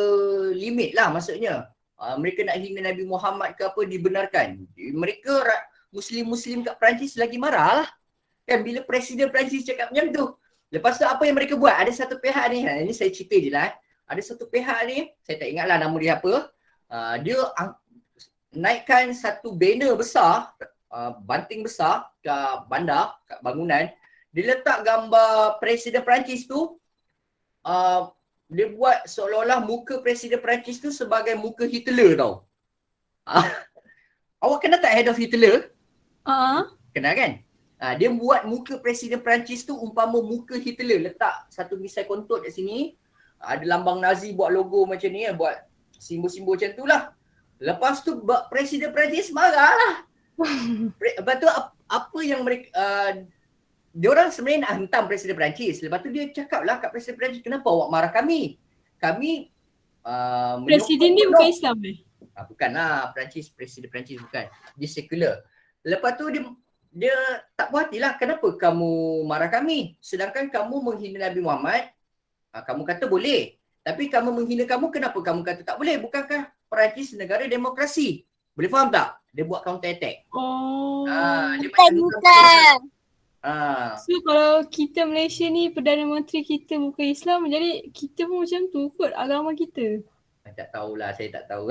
limit lah maksudnya. Mereka nak hina Nabi Muhammad ke apa dibenarkan. Mereka Muslim-Muslim kat Perancis lagi marah lah. Kan bila Presiden Perancis cakap macam tu. Lepas tu apa yang mereka buat? Ada satu pihak ni, ini saya cerita je lah. Ada satu pihak ni, saya tak ingat lah nama dia apa. Dia naikkan satu banner besar, banting besar kat bandar, kat bangunan. Dia letak gambar Presiden Perancis tu, dia buat seolah-olah muka Presiden Perancis tu sebagai muka Hitler tau. Awak kenal tak Head of Hitler? Kenal kan? Dia buat muka Presiden Perancis tu umpama muka Hitler. Letak satu misai kontot kat sini. Ada lambang Nazi, buat logo macam ni, buat simbol-simbol macam tu lah. Lepas tu Presiden Perancis marah lah. Lepas tu apa yang mereka... dia orang sebenarnya nak hentam Presiden Perancis. Lepas tu dia cakap lah kat Presiden Perancis, kenapa awak marah kami? Kami Presiden ni bukan Islam bukanlah Presiden Perancis bukan. Dia sekular. Lepas tu dia tak puas hati lah, kenapa kamu marah kami? Sedangkan kamu menghina Nabi Muhammad, kamu kata boleh. Tapi kamu menghina kamu, kenapa kamu kata tak boleh? Bukankah Perancis negara demokrasi? Boleh faham tak? Dia buat counter attack. Bukan. So kalau kita Malaysia ni, Perdana Menteri kita bukan Islam, jadi kita pun macam tu kot agama kita. Tak tahulah, saya tak tahu.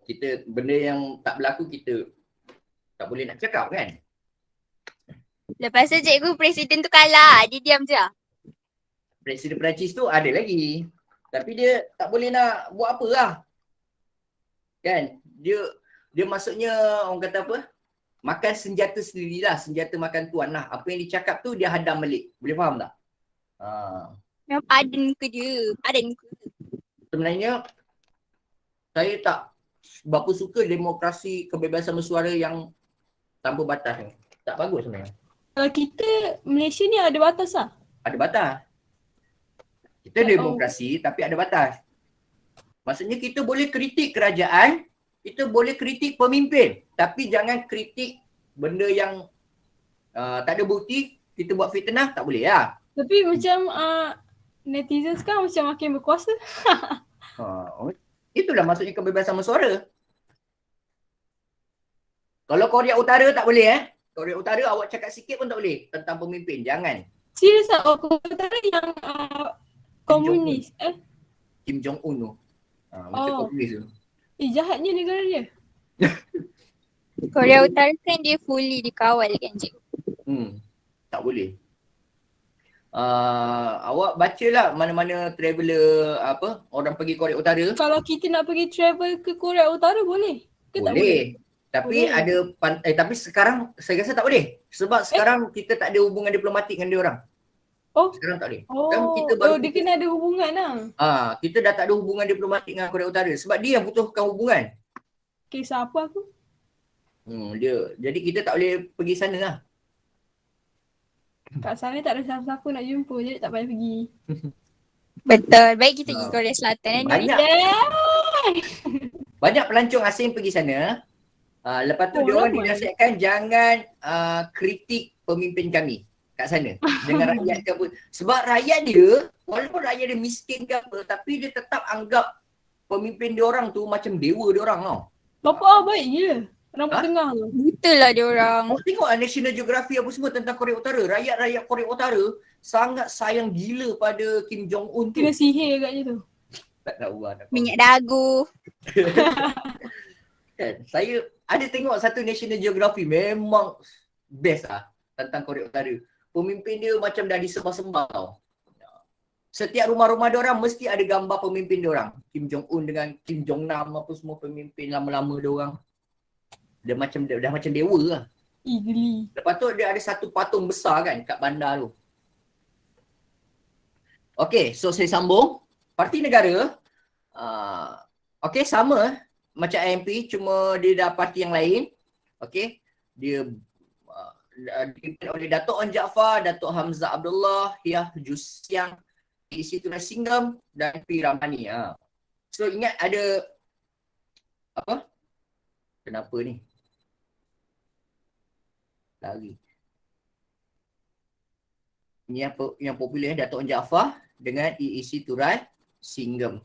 Kita benda yang tak berlaku kita tak boleh nak cakap kan. Lepas tu cikgu presiden tu kalah, dia diam je. Presiden Perancis tu ada lagi. Tapi dia tak boleh nak buat apa lah. Kan? Dia maksudnya orang kata apa? Makan senjata sendirilah, senjata makan tuan lah. Apa yang dicakap tu dia hadam balik. Boleh faham tak? Memang padan muka dia. Padan muka. Sebenarnya saya tak berapa suka demokrasi kebebasan bersuara yang tanpa batas ni. Tak bagus sebenarnya. Kalau kita Malaysia ni ada batas lah. Ada batas. Kita demokrasi tapi ada batas. Maksudnya kita boleh kritik kerajaan, kita boleh kritik pemimpin, tapi jangan kritik benda yang tak ada bukti, kita buat fitnah, tak boleh lah. Tapi macam netizen sekarang macam makin berkuasa. Itulah maksudnya kebebasan bersuara. Kalau Korea Utara tak boleh Korea Utara awak cakap sikit pun tak boleh tentang pemimpin, jangan. Serius tak? Korea Utara yang komunis Kim Jong Un tu. Macam komunis tu. Jahatnya negara dia. Korea Utara kan dia fully dikawal kan cikgu. Tak boleh. Awak bacalah mana-mana traveller orang pergi Korea Utara. Kalau kita nak pergi travel ke Korea Utara boleh? Ke tak boleh? Tapi Boleh. tapi sekarang saya rasa tak boleh. Sebab sekarang kita tak ada hubungan diplomatik dengan dia orang. Oh. Sekarang tak boleh. Dia kena ada hubungan lah. Kita dah tak ada hubungan diplomatik dengan Korea Utara sebab dia yang butuhkan hubungan. Kisah apa aku? Jadi kita tak boleh pergi sana lah. Kat sana tak ada siapa-siapa nak jumpa, jadi tak payah pergi. Betul. Baik kita pergi Korea Selatan kan. Banyak pelancong asing pergi sana. Lepas tu dia orang dinasihatkan jangan kritik pemimpin kami kat sana dengan rakyat ke apa. Sebab rakyat dia, walaupun rakyat dia miskin ke apa, tapi dia tetap anggap pemimpin dia orang tu macam dewa dia orang tau. Bapak baik gila. Rambut tengah tu. Betul lah dia orang. Tengok National Geography apa semua tentang Korea Utara. Rakyat-rakyat Korea Utara sangat sayang gila pada Kim Jong Un tu. Kena sihir agaknya tu. Tak tahu lah. Minyak dagu. Saya ada tengok satu National Geography, memang best lah tentang Korea Utara. Pemimpin dia macam dah disembah-sembah tau. Setiap rumah-rumah dia orang mesti ada gambar pemimpin dia orang. Kim Jong Un dengan Kim Jong Nam apa semua pemimpin lama-lama dia orang. Dia dah macam dewa lah. Geli. Lepas tu dia ada satu patung besar kan kat bandar tu. Okay, so saya sambung. Parti negara, sama macam IMP, cuma dia dah parti yang lain. Okay, dia dipimpin oleh Datuk On Jaafar, Datuk Hamzah Abdullah, Hiah Jusiang, Isi Turai Singgam dan P. Ramani. So ingat ada apa? Kenapa ni? Lari. Ini yang popular Datuk On Jaafar dengan Isi Turai Singgam.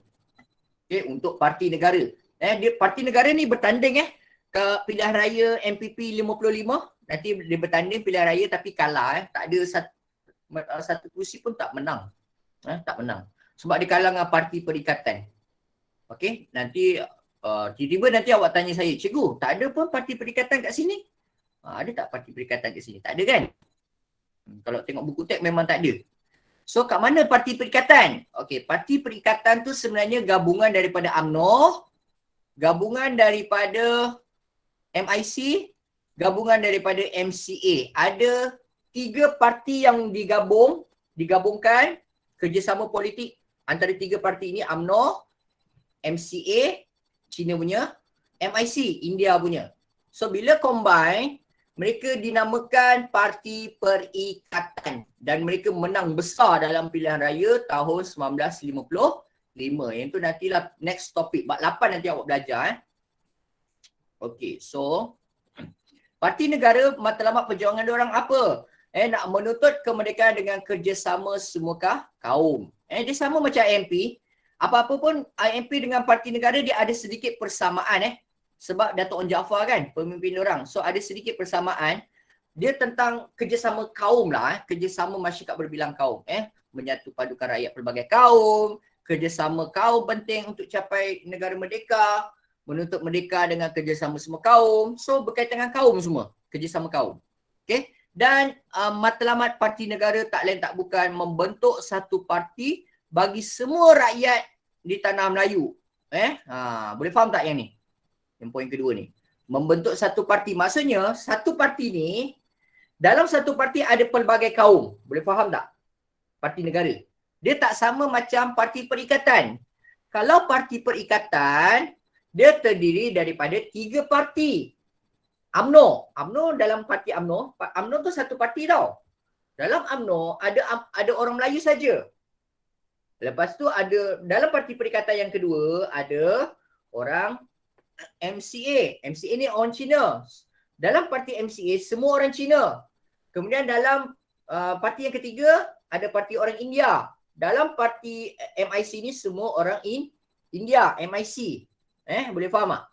Okay, untuk parti negara. Dia parti negara ni bertanding ke pilihan raya MPP 55. Nanti dia bertanding pilihan raya tapi kalah. Tak ada satu kursi pun tak menang. Tak menang. Sebab dia kalah dengan parti perikatan. Okay, nanti tiba-tiba nanti awak tanya saya, cikgu, tak ada pun parti perikatan kat sini? Ada tak parti perikatan kat sini? Tak ada kan? Kalau tengok buku teks memang tak ada. So kat mana parti perikatan? Okey, parti perikatan tu sebenarnya gabungan daripada UMNO, gabungan daripada MIC, gabungan daripada MCA. Ada 3 parti yang digabungkan kerjasama politik antara 3 parti ini, UMNO, MCA, China punya, MIC, India punya. So bila combine, mereka dinamakan Parti Perikatan dan mereka menang besar dalam pilihan raya tahun 1955. Yang tu nantilah next topik. Bab 8 nanti awak belajar. Okey, so Parti Negara matlamat perjuangan diorang apa? Nak menuntut kemerdekaan dengan kerjasama semua kaum. Dia sama macam IMP. Apa-apa pun IMP dengan Parti Negara dia ada sedikit persamaan sebab Datuk On Jaafar kan pemimpin orang. So ada sedikit persamaan. Dia tentang kerjasama kaum lah, kerjasama masyarakat berbilang kaum. Menyatu padukan rakyat pelbagai kaum, kerjasama kaum penting untuk capai negara merdeka, menuntut merdeka dengan kerjasama semua kaum. So berkaitan dengan kaum semua, kerjasama kaum. Okay? Dan matlamat Parti Negara tak lain tak bukan membentuk satu parti bagi semua rakyat di tanah Melayu. Boleh faham tak yang ni? Yang poin kedua ni. Membentuk satu parti. Maksudnya, satu parti ni, dalam satu parti ada pelbagai kaum. Boleh faham tak? Parti negara. Dia tak sama macam parti perikatan. Kalau parti perikatan, dia terdiri daripada 3 parti. UMNO dalam parti UMNO tu satu parti tau. Dalam UMNO ada orang Melayu saja. Lepas tu ada, dalam parti perikatan yang kedua, ada orang MCA. MCA ni orang Cina. Dalam parti MCA semua orang Cina. Kemudian dalam parti yang ketiga ada parti orang India. Dalam parti MIC ni semua orang India, MIC. Boleh faham tak?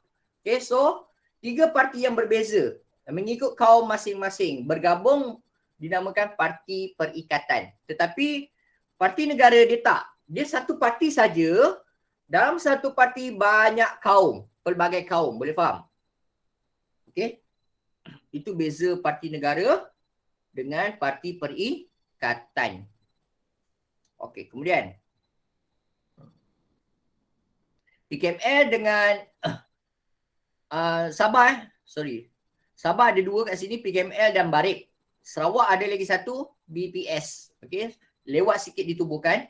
Okay, so 3 parti yang berbeza mengikut kaum masing-masing bergabung dinamakan Parti Perikatan. Tetapi Parti Negara dia tak. Dia satu parti saja. Dalam satu parti banyak kaum. Pelbagai kaum. Boleh faham? Okay. Itu beza parti negara dengan parti perikatan. Okey, kemudian PKML dengan Sabah Sabah ada dua kat sini, PKML dan Barik. Sarawak ada lagi satu, BPS. Okey, lewat sikit ditubuhkan.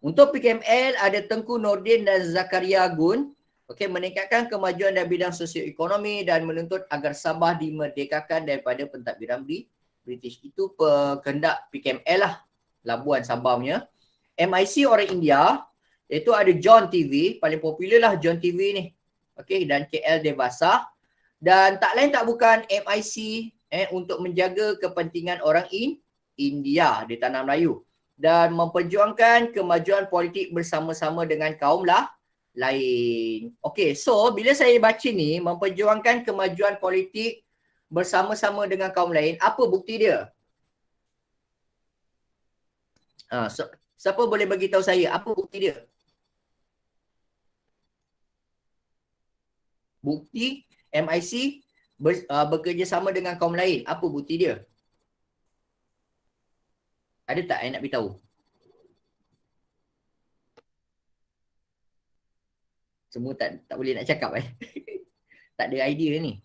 Untuk PKML ada Tengku Nordin dan Zakaria Gun. Okey, meningkatkan kemajuan dalam bidang sosioekonomi dan menuntut agar Sabah dimerdekakan daripada pentadbiran British. Itu kehendak PKML lah, Labuan Sabah punya. MIC orang India, iaitu ada John TV, paling popular lah John TV ni. Okey, dan KL Devasa. Dan tak lain tak bukan MIC untuk menjaga kepentingan orang India di Tanah Melayu dan memperjuangkan kemajuan politik bersama-sama dengan kaum lain. Okey, so bila saya baca ni, memperjuangkan kemajuan politik bersama-sama dengan kaum lain, apa bukti dia? Siapa boleh bagi tahu saya apa bukti dia? Bukti MIC bekerjasama dengan kaum lain, apa bukti dia? Ada tak yang nak beritahu? Semua tak boleh nak cakap tak ada idea ni.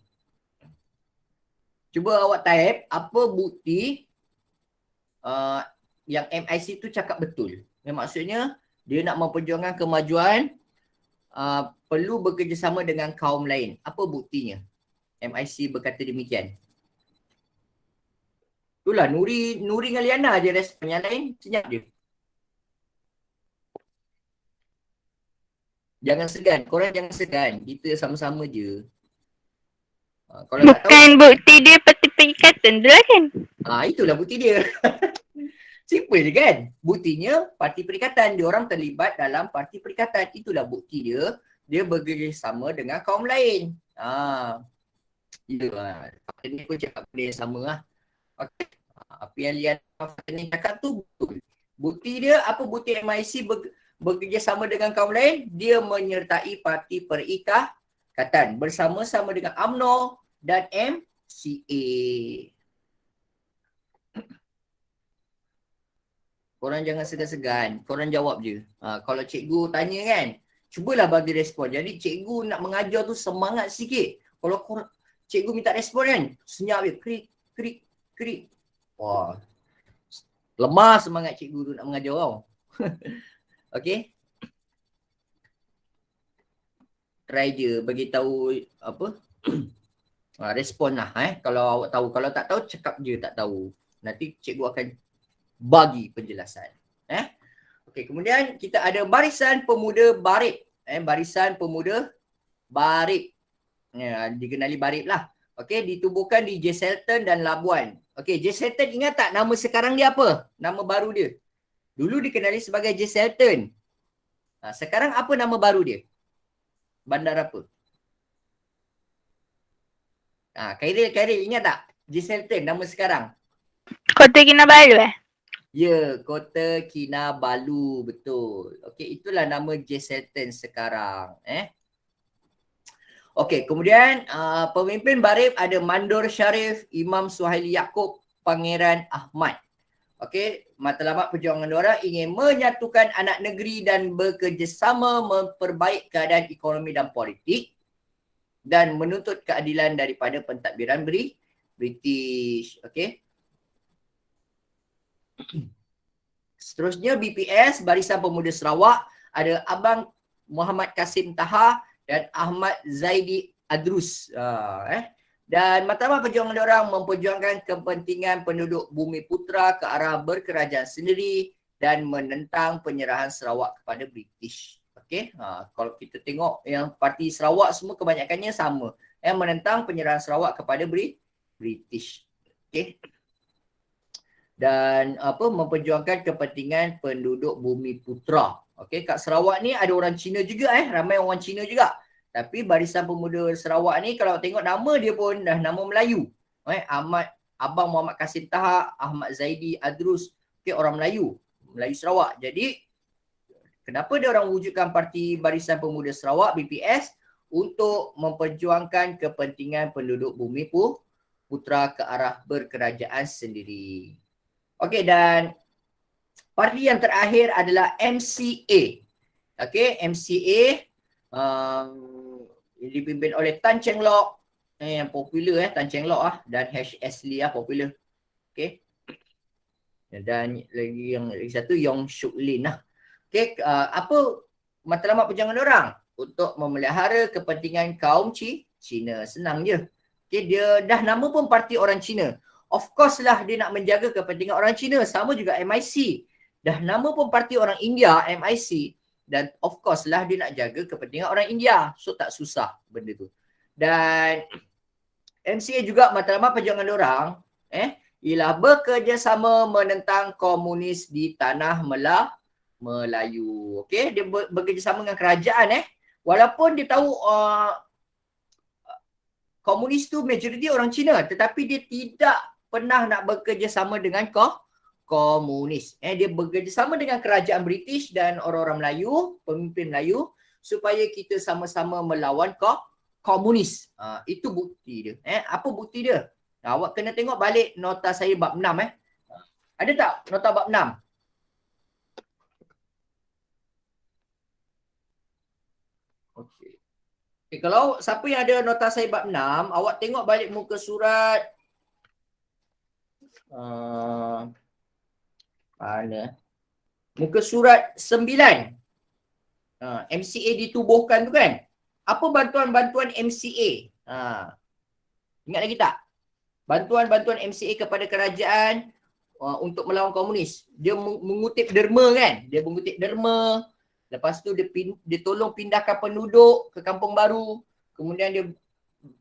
Cuba awak type apa bukti yang MIC tu cakap betul. Yang maksudnya dia nak memperjuangkan kemajuan perlu bekerjasama dengan kaum lain. Apa buktinya? MIC berkata demikian. Itulah Nuri dengan Liana je respon, yang lain senyap je. Jangan segan, korang jangan segan. Kita sama-sama je. Kalau Bukan tak tahu, bukti dia parti perikatan tu lah kan? Itulah bukti dia. Simple je kan? Buktinya parti perikatan. Dia orang terlibat dalam parti perikatan. Itulah bukti dia. Dia bekerjasama dengan kaum lain. Ini pun cakap benda yang sama lah. Okay. Apa yang Lian cakap tu betul. Bukti dia, apa bukti MIC bekerjasama dengan kaum lain? Dia menyertai parti perikatan bersama-sama dengan UMNO dan MCA. Korang jangan segan-segan. Korang jawab je. Kalau cikgu tanya kan, cubalah bagi respon. Jadi cikgu nak mengajar tu semangat sikit. Kalau korang, cikgu minta respon kan, senyap je. Krik, krik, krik. Wah. Lemah semangat cikgu tu nak mengajar tau. Okey. Try je bagi tahu apa? Respon lah kalau awak tahu. Kalau tak tahu, cakap je tak tahu. Nanti cikgu akan bagi penjelasan. Okey, kemudian kita ada Barisan Pemuda Barik. Barisan Pemuda Barik. Dikenali Barik lah. Okey, ditubuhkan di J. Selton dan Labuan. Okey, J. Selton ingat tak nama sekarang dia apa? Nama baru dia. Dulu dikenali sebagai J. Selton. Sekarang apa nama baru dia? Bandar apa? Khairil ingat tak? J. Selton nama sekarang. Kota Kinabalu Ya, Kota Kinabalu, betul. Okey, itulah nama J. Selton sekarang. Okey, kemudian pemimpin Barik ada Mandur Sharif, Imam Suhaili Yaakob, Pangeran Ahmad. Okey, matlamat perjuangan diorang ingin menyatukan anak negeri dan bekerjasama memperbaik keadaan ekonomi dan politik dan menuntut keadilan daripada pentadbiran British. Okey. Seterusnya BPS, Barisan Pemuda Sarawak, ada Abang Muhammad Kasim Taha dan Ahmad Zaidi Adrus. Dan matlamat perjuangan diorang memperjuangkan kepentingan penduduk Bumi Putra ke arah berkerajaan sendiri dan menentang penyerahan Sarawak kepada British. Okey, kalau kita tengok yang parti Sarawak semua kebanyakannya sama. Menentang penyerahan Sarawak kepada British. Okey. Dan memperjuangkan kepentingan penduduk Bumi Putra. Okey, kat Sarawak ni ada orang Cina juga ramai orang Cina juga. Tapi Barisan Pemuda Sarawak ni kalau tengok nama dia pun dah nama Melayu. Abang Muhammad Kasim Taha, Ahmad Zaidi Adrus, orang Melayu Sarawak. Jadi kenapa dia orang wujudkan Parti Barisan Pemuda Sarawak BPS? untuk memperjuangkan kepentingan penduduk bumi putra ke arah berkerajaan sendiri. Okey, dan parti yang terakhir adalah MCA. Okey, MCA dipimpin oleh Tan Cheng Lock yang popular Tan Cheng Lock dan H.S. Lee popular. Okey. Dan lagi satu Yong Suk Lin lah. Okey, apa matlamat perjuangan orang? Untuk memelihara kepentingan kaum Cina. Senang je. Okay, dia dah nama pun Parti Orang Cina. Of course lah dia nak menjaga kepentingan orang Cina. Sama juga MIC. Dah nama pun Parti Orang India, MIC. Dan of course lah dia nak jaga kepentingan orang India. So tak susah benda tu. Dan MCA juga matlamat perjuangan orang ialah bekerjasama menentang komunis di tanah Melayu. Okey, dia bekerjasama dengan kerajaan walaupun dia tahu komunis tu majoriti orang Cina, tetapi dia tidak pernah nak bekerjasama dengan komunis. Dia bekerjasama dengan kerajaan British dan orang-orang Melayu, pemimpin Melayu supaya kita sama-sama melawan komunis. Itu bukti dia. Apa bukti dia? Awak kena tengok balik nota saya bab 6 Ada tak nota bab 6? Okey. Kalau siapa yang ada nota saya bab 6, awak tengok balik muka surat mana? Muka surat 9. MCA ditubuhkan tu kan? Apa bantuan-bantuan MCA? Ingat lagi tak? Bantuan-bantuan MCA kepada kerajaan untuk melawan komunis. Dia mengutip derma kan? Dia mengutip derma. Lepas tu dia tolong pindahkan penduduk ke Kampung Baru. Kemudian dia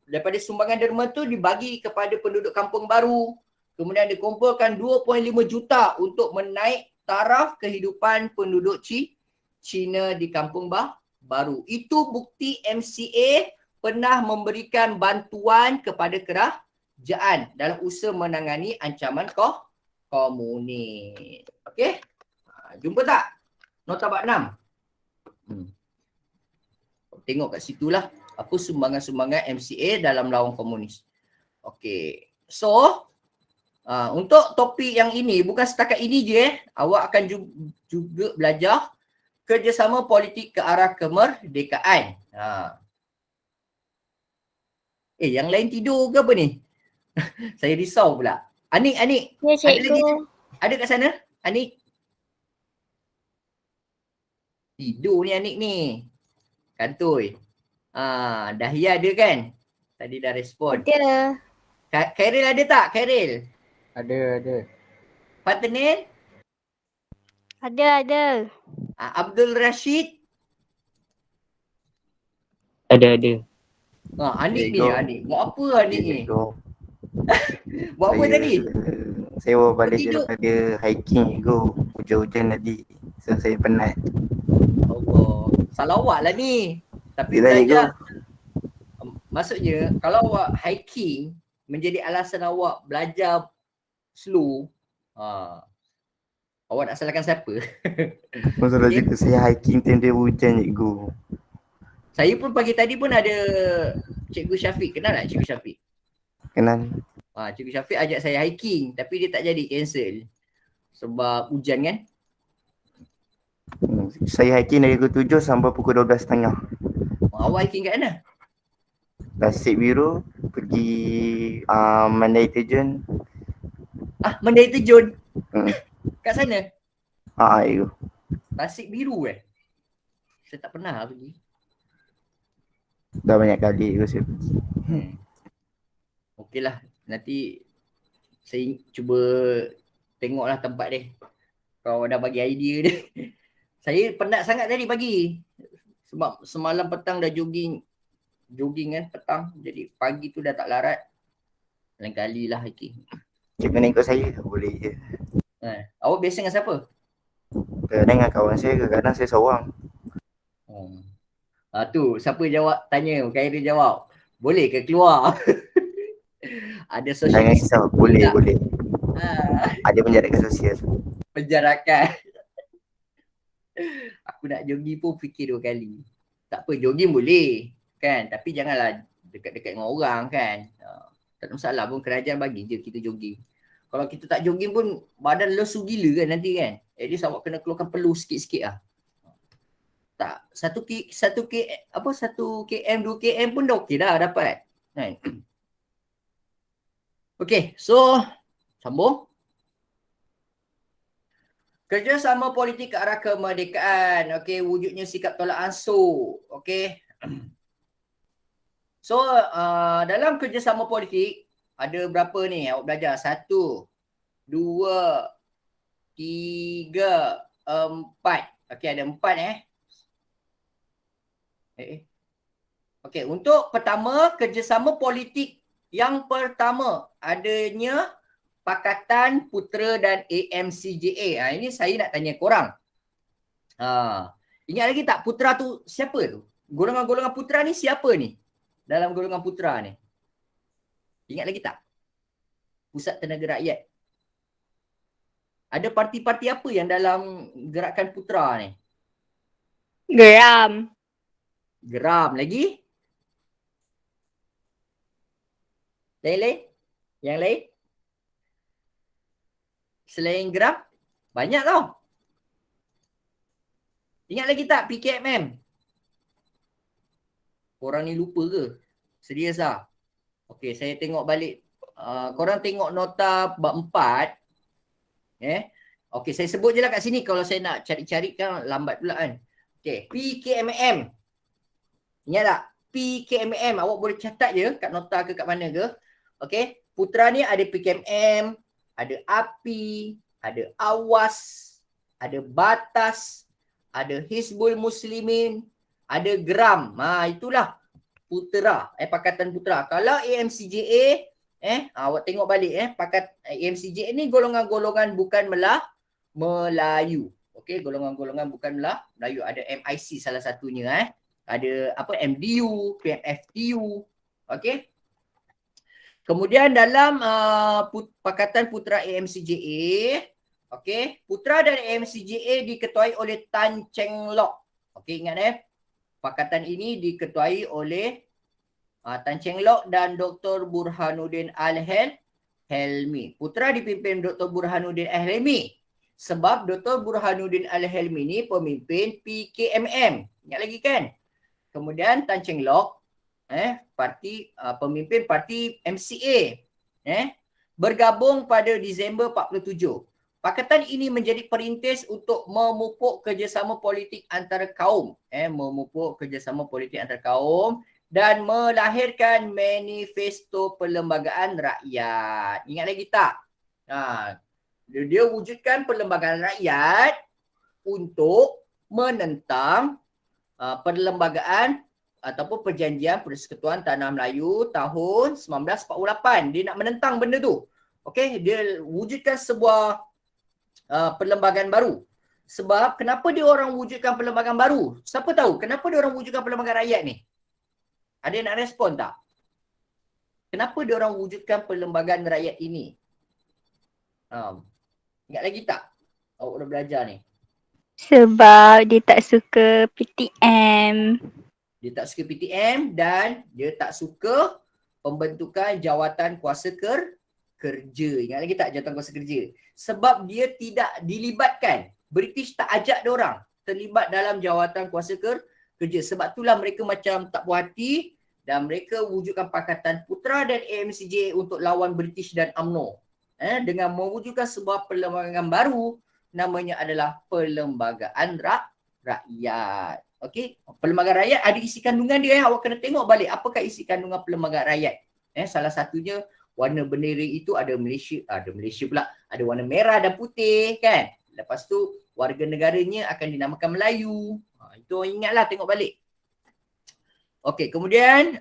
daripada sumbangan derma tu dibagi kepada penduduk Kampung Baru. Kemudian dia kumpulkan 2.5 juta untuk menaik taraf kehidupan penduduk Cina di Kampung Baru. Itu bukti MCA pernah memberikan bantuan kepada kerajaan dalam usaha menangani ancaman komunis. Okey? Jumpa tak? Nota bab 6. Tengok kat situlah apa sumbangan-sumbangan MCA dalam lawan komunis. Okey. So, untuk topik yang ini, bukan setakat ini je awak akan juga belajar kerjasama politik ke arah kemerdekaan. Yang lain tidur ke apa ni? Saya risau pula. Anik. Ya, cikgu. Ada kat sana? Anik? Tidur ni Anik ni. Kantoi. Dahlia ada kan? Tadi dah respon. Ada. Khairil ada tak? Khairil? Ada. Fatinin? Ada. Abdul Rashid? Ada. Anik ni, Cikgu. Anik. Buat apa Anik ni? Buat apa Saya- tadi? Saya baru balik Tidur. daripada hiking cikgu. Hujan-hujan tadi. So saya penat. Allah. Salawat lah ni. Tapi Yelah, belajar. Maksudnya, kalau awak hiking menjadi alasan awak belajar slow, awak nak salahkan siapa? Masalah Okay. juga saya hiking time dia hujan cikgu. Saya pun pagi tadi pun ada Cikgu Syafiq. Kenal tak Cikgu Syafiq? Kenal? Cikgu Syafiq ajak saya hiking tapi dia tak jadi, cancel. Sebab hujan kan? Saya hiking dari pukul 7 sampai pukul 12.30. Awak hiking kat mana? Tasik Biru, pergi Mandai Terjun. Mandai Terjun. Hmm. Kat sana? Cikgu. Tasik Biru Saya tak pernah pergi. Dah banyak kali cikgu saya pergi. Okeylah, nanti saya cuba tengoklah tempat dia. Kau dah bagi idea dia. Saya penat sangat tadi pagi. Sebab semalam petang dah jogging kan petang. Jadi pagi tu dah tak larat. Lain kali lah hiking. Cikgu nak ikut saya boleh je. Awak biasa dengan siapa? Kadang dengan kawan saya, kadang saya seorang. Tu siapa jawab tanya, Khairil jawab. Boleh ke keluar? Ada social Jangan risau, boleh. Ada penjarakan sosial. penjarakan. Aku nak jogging pun fikir 2 kali. Tak apa, jogging boleh. kan, tapi janganlah dekat-dekat dengan orang kan. Tak ada masalah pun, kerajaan bagi je kita jogging. Kalau kita tak jogging pun badan lesu gila kan nanti kan. At least awak kena keluarkan peluh sikit-sikit lah. Tak, 1 km 2 km pun dah okey dah dapat kan. Okey, so sambung. Kerjasama politik ke arah kemerdekaan. Okey, wujudnya sikap tolak ansur. Okey. So, dalam kerjasama politik ada berapa ni awak belajar? 1, 2, 3, 4. Okey, ada 4 Okey, untuk pertama, kerjasama politik yang pertama adanya Pakatan Putera dan AMCJA. Ini saya nak tanya korang. Ingat lagi tak Putera tu siapa tu? Golongan-golongan Putera ni siapa ni? Dalam golongan Putera ni. Ingat lagi tak? Pusat Tenaga Rakyat. Ada parti-parti apa yang dalam gerakan Putera ni? Geram. Geram lagi? Lain-lain? Yang lain? Selain geram? Banyak tau. Ingat lagi tak PKMM? Korang ni lupa ke? Serius lah. Okey, saya tengok balik. Korang tengok nota bab 4. Okey, saya sebut je lah kat sini. Kalau saya nak cari-cari kan lambat pula kan. Okey, PKMM. Ingat tak? PKMM. Awak boleh catat je kat nota ke kat mana ke. Okey, Putera ni ada PKMM, ada API, ada AWAS, ada Batas, ada Hizbul Muslimin, ada Geram. Itulah Putera, Pakatan Putera. Kalau AMCJA, awak tengok balik AMCJA ni golongan-golongan bukan Melayu. Okey, golongan-golongan bukan Melayu. Ada MIC salah satunya Ada MDU, PMFTU. Okey. Kemudian dalam Pakatan Putera AMCJA, okey, Putera dan AMCJA diketuai oleh Tan Cheng Lock. Okey, ingat Pakatan ini diketuai oleh Tan Cheng Lock dan Dr. Burhanuddin Al-Helmi. Putera dipimpin Dr. Burhanuddin Al-Helmi. Sebab Dr. Burhanuddin Al-Helmi ni pemimpin PKMM. Ingat lagi kan? Kemudian Tan Cheng Lock pemimpin parti MCA bergabung pada Disember 47. Pakatan ini menjadi perintis untuk memupuk kerjasama politik antara kaum, dan melahirkan manifesto perlembagaan rakyat. Ingat lagi tak? Dia wujudkan perlembagaan rakyat untuk menentang perlembagaan ataupun perjanjian Persekutuan Tanah Melayu tahun 1948. Dia nak menentang benda tu. Okey, dia wujudkan sebuah perlembagaan baru. Sebab kenapa dia orang wujudkan perlembagaan baru? Siapa tahu kenapa dia orang wujudkan perlembagaan rakyat ni? Ada yang nak respon tak? Kenapa dia orang wujudkan perlembagaan rakyat ini? Ingat lagi tak? Awak dah belajar ni. Sebab dia tak suka PTM. Dia tak suka PTM dan dia tak suka pembentukan jawatan kuasa kerja. Ingat lagi tak jawatan kuasa kerja? Sebab dia tidak dilibatkan. British tak ajak dia orang terlibat dalam jawatan kuasa kerja. Sebab itulah mereka macam tak puas hati dan mereka wujudkan Pakatan Putera dan AMCJ untuk lawan British dan UMNO. Dengan mewujudkan sebuah perlembagaan baru, namanya adalah Perlembagaan Rakyat. Okey, Perlembagaan Rakyat ada isi kandungan dia. Awak kena tengok balik apakah isi kandungan Perlembagaan Rakyat. Salah satunya warna bendera itu ada Malaysia pula. Ada warna merah dan putih kan. Lepas tu warga negaranya akan dinamakan Melayu. Itu ingatlah, tengok balik. Okey, kemudian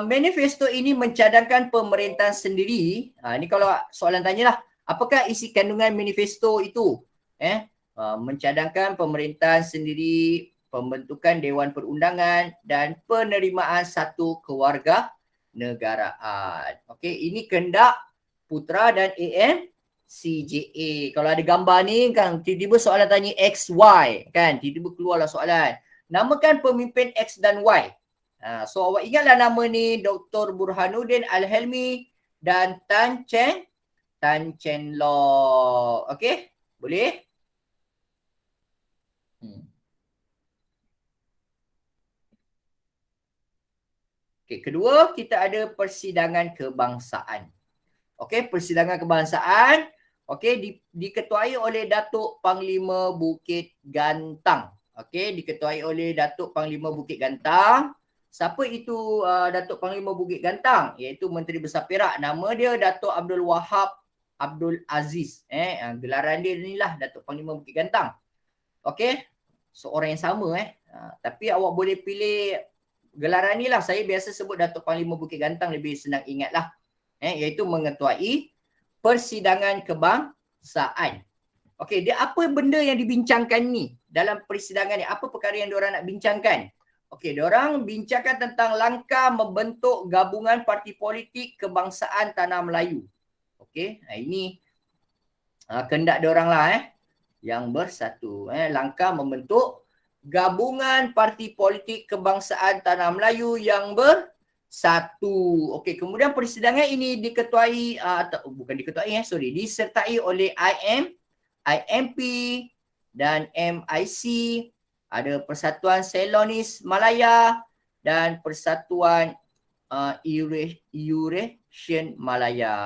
manifesto ini mencadangkan pemerintahan sendiri. Ini kalau soalan tanyalah, apakah isi kandungan manifesto itu? Mencadangkan pemerintahan sendiri, pembentukan Dewan Perundangan dan penerimaan satu kewarganegaraan. Okey, ini kehendak Putera dan AMCJA. Kalau ada gambar ni kan, tiba-tiba soalan tanya X, Y kan, tiba-tiba keluarlah soalan. Namakan pemimpin X dan Y. So awak ingatlah nama ni Dr. Burhanuddin Al-Helmi dan Tan Chen Lock. Okey? Boleh? Okey, kedua kita ada persidangan kebangsaan. Okey, persidangan kebangsaan diketuai oleh Datuk Panglima Bukit Gantang. Okey, diketuai oleh Datuk Panglima Bukit Gantang. Siapa itu Datuk Panglima Bukit Gantang? Iaitu Menteri Besar Perak. Nama dia Datuk Abdul Wahab Abdul Aziz. Gelaran dia inilah Datuk Panglima Bukit Gantang. Okey, seorang yang sama tapi awak boleh pilih gelaran ni lah. Saya biasa sebut Datuk Panglima Bukit Gantang, lebih senang ingat lah. Iaitu mengetuai persidangan kebangsaan. Okey, dia apa benda yang dibincangkan ni dalam persidangan ni? Apa perkara yang diorang nak bincangkan? Okey, diorang bincangkan tentang langkah membentuk gabungan parti politik kebangsaan Tanah Melayu. Okey, ini kehendak diorang lah yang bersatu. Langkah membentuk gabungan parti politik kebangsaan Tanah Melayu yang bersatu. Okey, kemudian persidangan ini diketuai disertai oleh IMP dan MIC, ada Persatuan Selonis Malaya dan Persatuan Eurasian Malaya.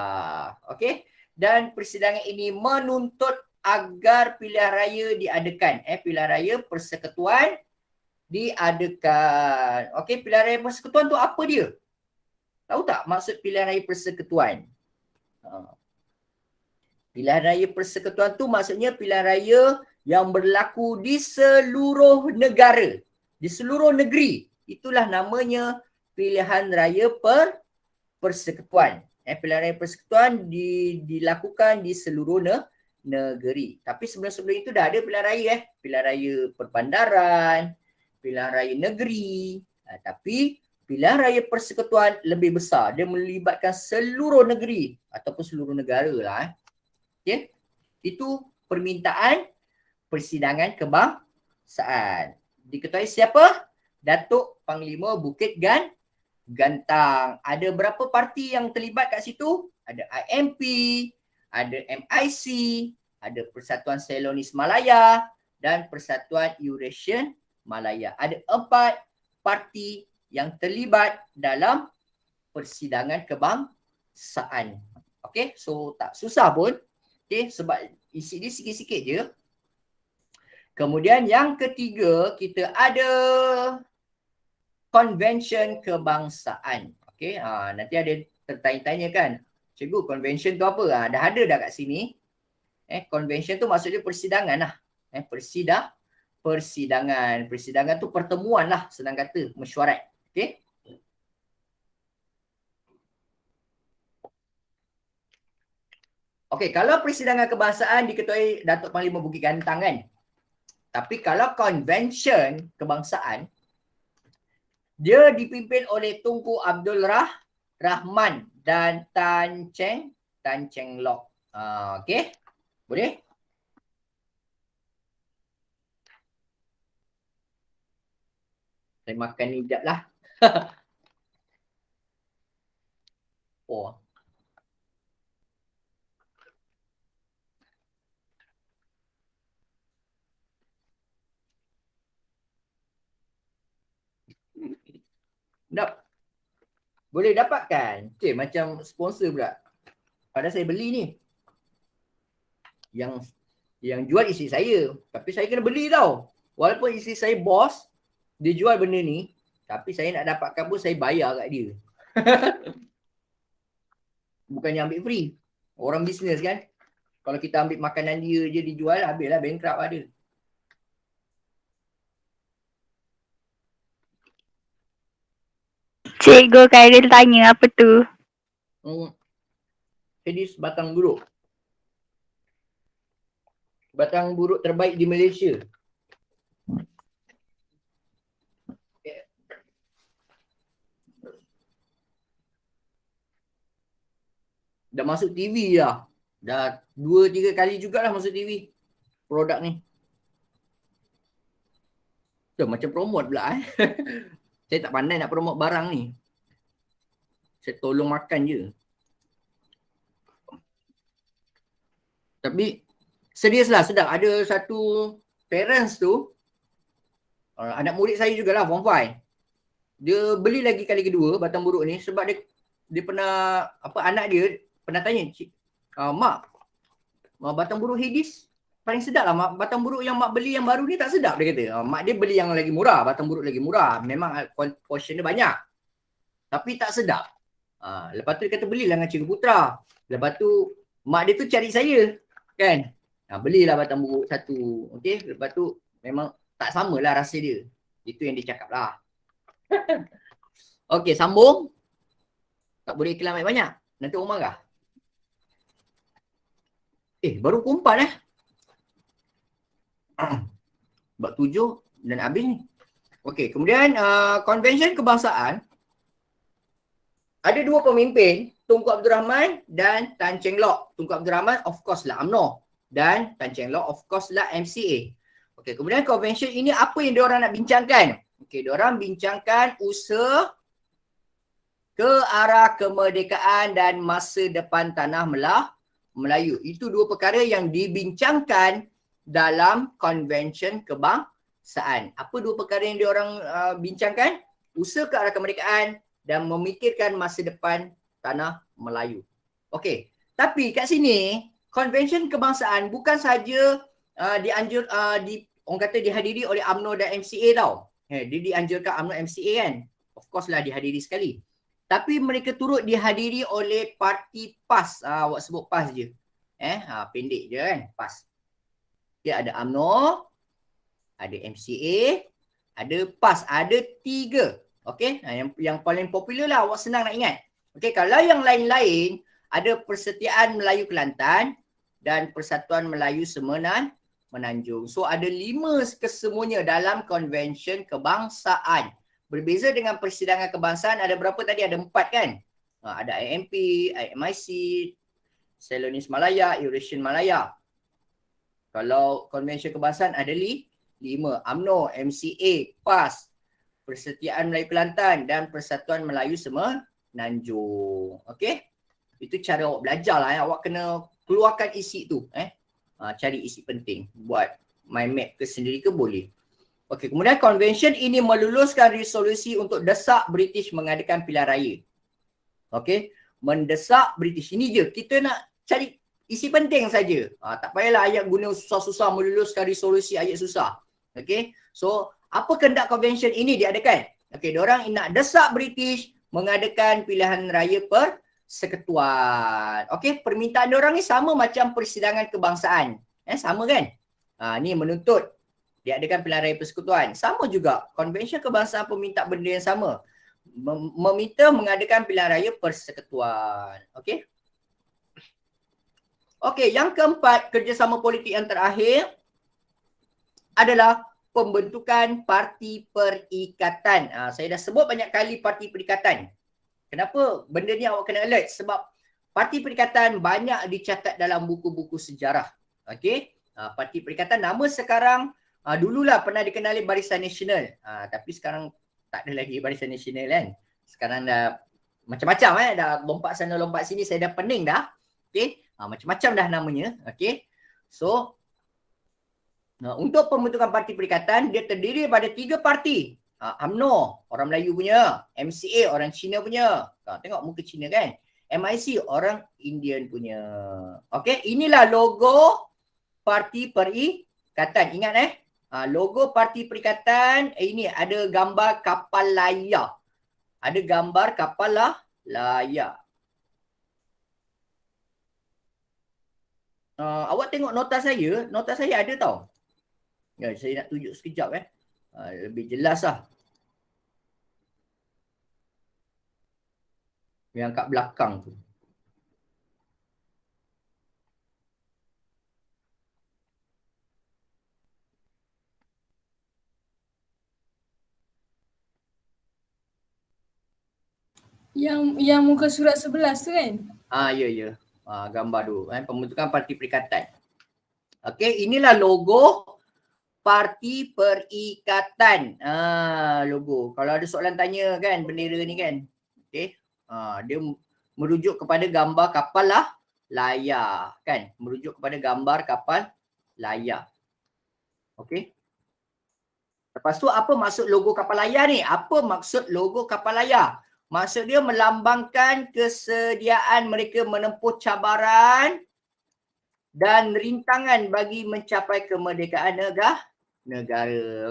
Okey, dan persidangan ini menuntut agar pilihan raya diadakan. Pilihan raya persekutuan diadakan. Okey, pilihan raya persekutuan tu apa dia? Tahu tak maksud pilihan raya persekutuan? Pilihan raya persekutuan tu maksudnya pilihan raya yang berlaku di seluruh negara, di seluruh negeri. Itulah namanya pilihan raya persekutuan. Pilihan raya persekutuan dilakukan di seluruh negeri. Tapi sebelum itu dah ada pilihan raya pilihan raya perbandaran, pilihan raya negeri. Tapi pilihan raya persekutuan lebih besar. Dia melibatkan seluruh negeri ataupun seluruh negara lah. Okey. Itu permintaan persidangan kebangsaan. Diketuai siapa? Datuk Panglima Bukit Gantang. Ada berapa parti yang terlibat kat situ? Ada IMP, ada MIC, ada Persatuan Selonis Malaya dan Persatuan Eurasian Malaya. Ada 4 parti yang terlibat dalam persidangan kebangsaan. Okey, so tak susah pun. Okey, sebab isi dia sikit-sikit je. Kemudian yang ketiga, kita ada konvensyen kebangsaan. Okey, nanti ada tertanya-tanya kan, cikgu konvensyen tu apa? Dah ada dah kat sini. Konvensyen tu maksudnya persidangan lah. Persidangan. Persidangan tu pertemuan lah, senang kata, mesyuarat. Okey. Okey, kalau persidangan kebangsaan diketuai Datuk Panglima Bukit Gantang kan. Tapi kalau konvensyen kebangsaan, dia dipimpin oleh Tunku Abdul Rahman dan Tan Chen Lock. Okey, boleh? Saya makan ni sekejap lah. Oh. Boleh dapatkan. Macam sponsor pula. Padahal saya beli ni. Yang jual isteri saya. Tapi saya kena beli tau. Walaupun isteri saya bos, dia jual benda ni. Tapi saya nak dapatkan pun saya bayar kat dia. Bukannya ambil free. Orang bisnes kan. Kalau kita ambil makanan dia je dijual, habislah bankrupt ada. Cikgu Khairil tanya apa tu? Hadis batang buruk. Batang buruk terbaik di Malaysia. Dah masuk TV dah. Dah 2-3 kali jugalah masuk TV. Produk ni. Macam promote pula Saya tak pandai nak promote barang ni. Saya tolong makan je. Tapi serius lah, sedap. Ada satu parents tu, anak murid saya jugalah, form 5. Dia beli lagi kali kedua batang buruk ni sebab dia pernah, anak dia pernah tanya, Mak, batang buruk Hades paling sedap lah. Mak, batang buruk yang mak beli yang baru ni tak sedap, dia kata. Mak dia beli yang lagi murah, batang buruk lagi murah. Memang portion dia banyak. Tapi tak sedap. Lepas tu dia kata belilah dengan Cikgu Putra. Lepas tu mak dia tu cari saya. Kan? Belilah batang buruk satu. Okay? Lepas tu memang tak samalah rasa dia. Itu yang dia cakap lah. Okay, sambung. Tak boleh iklan banyak-banyak. Nanti orang marah. Baru pukul 4 bab 7 dan habis ni. Okey, kemudian konvensyen kebangsaan ada dua pemimpin, Tunku Abdul Rahman dan Tan Cheng Lock. Tunku Abdul Rahman of course lah UMNO dan Tan Cheng Lock of course lah MCA. Okey, kemudian konvensyen ini apa yang diorang nak bincangkan? Okey, diorang bincangkan usaha ke arah kemerdekaan dan masa depan tanah Melayu. Itu dua perkara yang dibincangkan dalam konvensyen kebangsaan. Apa dua perkara yang diorang bincangkan? Usaha ke arah kemerdekaan dan memikirkan masa depan tanah Melayu. Okey, tapi kat sini konvensyen kebangsaan bukan saja orang kata dihadiri oleh UMNO dan MCA tau. Dia dianjurkan UMNO MCA kan. Of course lah dihadiri sekali. Tapi mereka turut dihadiri oleh parti PAS. Awak sebut PAS je. Pendek je kan, PAS. Dia ada UMNO, ada MCA, ada PAS, ada 3. Okey, yang paling popular lah, awak senang nak ingat. Okey, kalau yang lain-lain ada Persetiaan Melayu Kelantan dan Persatuan Melayu Semenanjung. So ada 5 kesemuanya dalam konvensyen kebangsaan. Berbeza dengan persidangan kebangsaan, ada berapa tadi? Ada 4 kan? Ada IMP, IMIC, Ceylonese Malaya, Eurasian Malaya. Kalau konvensyen kebangsaan ada 5. UMNO, MCA, PAS, Persetiaan Melayu Kelantan dan Persatuan Melayu Semenanjung. Okey? Itu cara awak belajar lah. Awak kena keluarkan isi tu. Cari isi penting. Buat mind map ke sendiri ke boleh. Okey, kemudian konvensyen ini meluluskan resolusi untuk desak British mengadakan pilihan raya. Okey, mendesak British. Ini je, kita nak cari isi penting saja. Tak payahlah ayat guna susah-susah meluluskan resolusi ayat susah. Okey, so apa kehendak konvensyen ini diadakan? Okey, diorang nak desak British mengadakan pilihan raya persekutuan. Okey, permintaan diorang ni sama macam persidangan kebangsaan. Sama kan? Ni menuntut diadakan pilihan raya persekutuan. Sama juga, konvensyen kebangsaan pun minta benda yang sama. Meminta mengadakan pilihan raya persekutuan. Okey? Okey, yang keempat, kerjasama politik yang terakhir adalah pembentukan parti perikatan. Saya dah sebut banyak kali parti perikatan. Kenapa benda ni awak kena alert? Sebab parti perikatan banyak dicatat dalam buku-buku sejarah. Okey? Parti perikatan nama sekarang dululah pernah dikenali Barisan Nasional. Tapi sekarang tak ada lagi Barisan Nasional kan. Sekarang dah macam-macam dah lompat sana lompat sini, saya dah pening dah. Okey. Macam-macam dah namanya. Okey. So untuk pembentukan parti perikatan dia terdiri daripada 3 parti. UMNO orang Melayu punya, MCA orang Cina punya. Tengok muka Cina kan. MIC orang Indian punya. Okey, inilah logo parti perikatan. Ingat logo parti perikatan ini ada gambar kapal layar. Ada gambar kapal layar. Awak tengok nota saya ada tau. Ya, saya nak tunjuk sekejap lebih jelas lah. Yang kat belakang tu. Yang muka surat 11 tu kan? Ya. Gambar tu pembentukan parti perikatan. Okey, inilah logo Parti Perikatan. Logo. Kalau ada soalan tanya kan bendera ni kan. Okey. Dia merujuk kepada gambar kapal layar kan. Merujuk kepada gambar kapal layar. Okey. Lepas tu apa maksud logo kapal layar ni? Apa maksud logo kapal layar? Maksud dia melambangkan kesediaan mereka menempuh cabaran dan rintangan bagi mencapai kemerdekaan negara.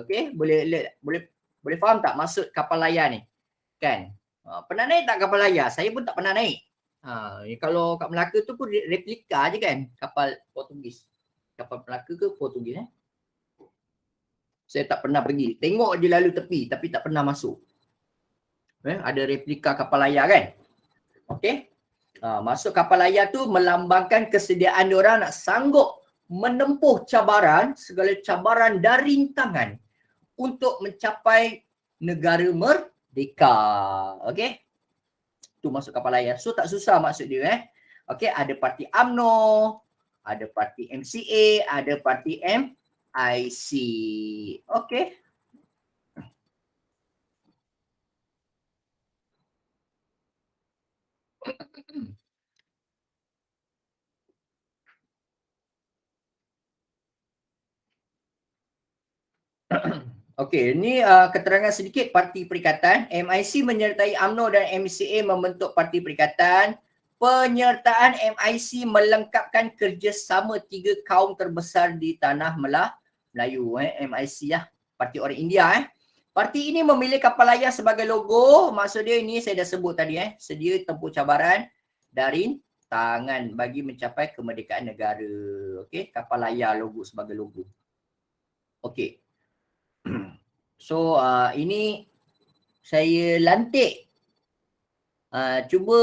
Okey, boleh faham tak maksud kapal layar ni? Kan? Pernah naik tak kapal layar? Saya pun tak pernah naik. Kalau kat Melaka tu pun replika je kan kapal Portugis. Kapal Melaka ke Portugis Saya tak pernah pergi. Tengok je lalu tepi tapi tak pernah masuk. Ada replika kapal layar kan? Okey. Maksud kapal layar tu melambangkan kesediaan diorang nak sanggup menempuh cabaran, segala cabaran dan rintangan untuk mencapai negara merdeka. Okey. Tu maksud kapal layar. So tak susah maksud dia Okey, ada parti UMNO, ada parti MCA, ada parti MIC. Okey. Okey, ini keterangan sedikit Parti Perikatan. MIC menyertai UMNO dan MCA membentuk Parti Perikatan. Penyertaan MIC melengkapkan kerjasama 3 kaum terbesar di tanah Melayu. MIC Parti Orang India. Parti ini memilih kapal layar sebagai logo. Maksud dia ini saya dah sebut tadi sedia tempuh cabaran dan rintangan bagi mencapai kemerdekaan negara. Okey, kapal layar logo sebagai logo. Okey. So ini saya lantik. Cuba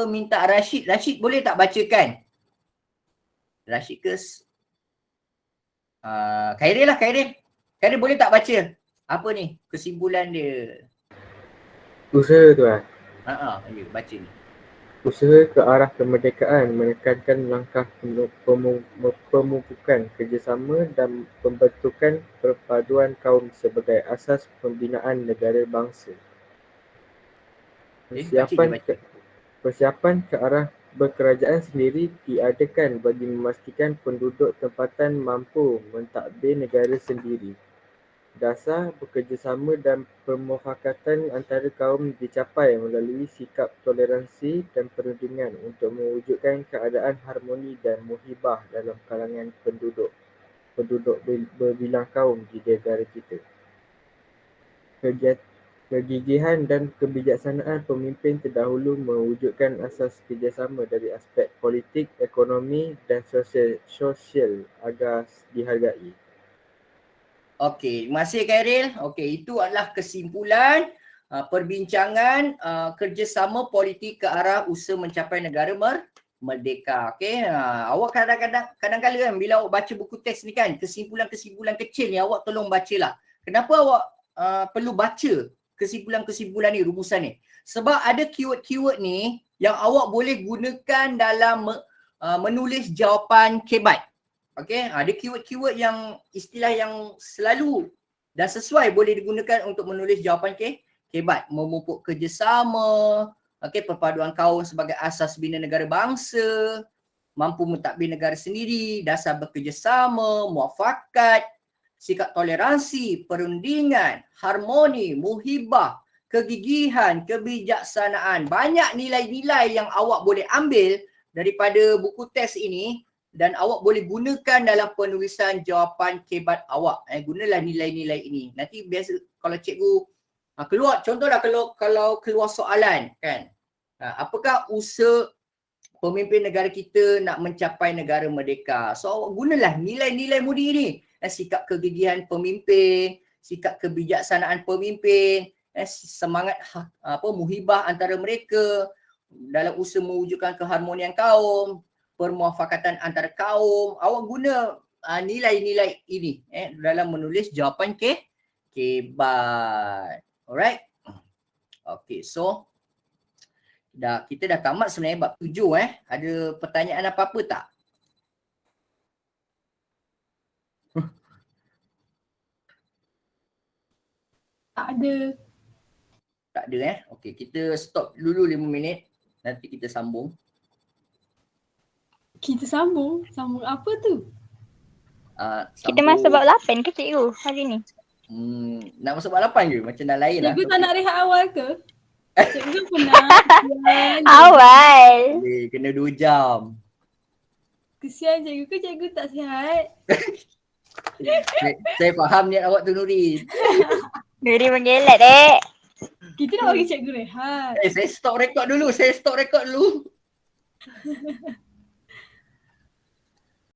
minta Rashid. Rashid boleh tak bacakan? Rashid ke? Khairil lah, Khairil. Khairil boleh tak baca? Apa ni kesimpulan dia? Usaha tu Ya, baca ni. Usaha ke arah kemerdekaan menekankan langkah pemupukan kerjasama dan pembentukan perpaduan kaum sebagai asas pembinaan negara bangsa. Persiapan ke arah berkerajaan sendiri diadakan bagi memastikan penduduk tempatan mampu mentadbir negara sendiri. Dasar bekerjasama dan permufakatan antara kaum dicapai melalui sikap toleransi dan perundingan untuk mewujudkan keadaan harmoni dan muhibah dalam kalangan penduduk berbilang kaum di negara kita. Kegigihan dan kebijaksanaan pemimpin terdahulu mewujudkan asas kerjasama dari aspek politik, ekonomi dan sosial agar dihargai. Okey, terima kasih Khairil. Okey, itu adalah kesimpulan perbincangan kerjasama politik ke arah usaha mencapai negara merdeka. Okey, awak kadang-kadang kan bila awak baca buku teks ni kan, kesimpulan-kesimpulan kecil ni awak tolong bacalah. Kenapa awak perlu baca kesimpulan-kesimpulan ni, rumusan ni? Sebab ada keyword-keyword ni yang awak boleh gunakan dalam menulis jawapan kebat. Okey, ada keyword-keyword yang istilah yang selalu dan sesuai boleh digunakan untuk menulis jawapan kebat. Memupuk kerjasama, okey, perpaduan kaum sebagai asas bina negara bangsa, mampu mentadbir negara sendiri, dasar bekerjasama, muafakat, sikap toleransi, perundingan, harmoni, muhibah, kegigihan, kebijaksanaan. Banyak nilai-nilai yang awak boleh ambil daripada buku teks ini dan awak boleh gunakan dalam penulisan jawapan kebat awak. Gunalah nilai-nilai ini. Nanti biasa kalau cikgu keluar, contohlah kalau keluar soalan kan. Apakah usaha pemimpin negara kita nak mencapai negara merdeka? So awak gunalah nilai-nilai mudi ini. Sikap kegigihan pemimpin, sikap kebijaksanaan pemimpin, semangat muhibah antara mereka dalam usaha mewujudkan keharmonian kaum, permuafakatan antara kaum. Awak guna nilai-nilai ini dalam menulis jawapan kebat. Alright. Okay, so kita dah tamat sebenarnya bab 7 Ada pertanyaan apa-apa tak? Tak ada. Tak ada Okey, kita stop dulu 5 minit. Nanti kita sambung. Kita sambung. Sambung apa tu? Kita masuk bab 8 ke cikgu hari ni? Nak masuk bab 8 ke? Macam dah lain lah. Cikgu tak nak rehat awal ke? Cikgu penat. Kesian. Awal. Kena 2 jam. Kesian cikgu ke cikgu tak sihat? Saya faham niat awak tu Nuri. Nuri menggelak dek. Kita nak bagi cikgu rehat. Saya stop record dulu.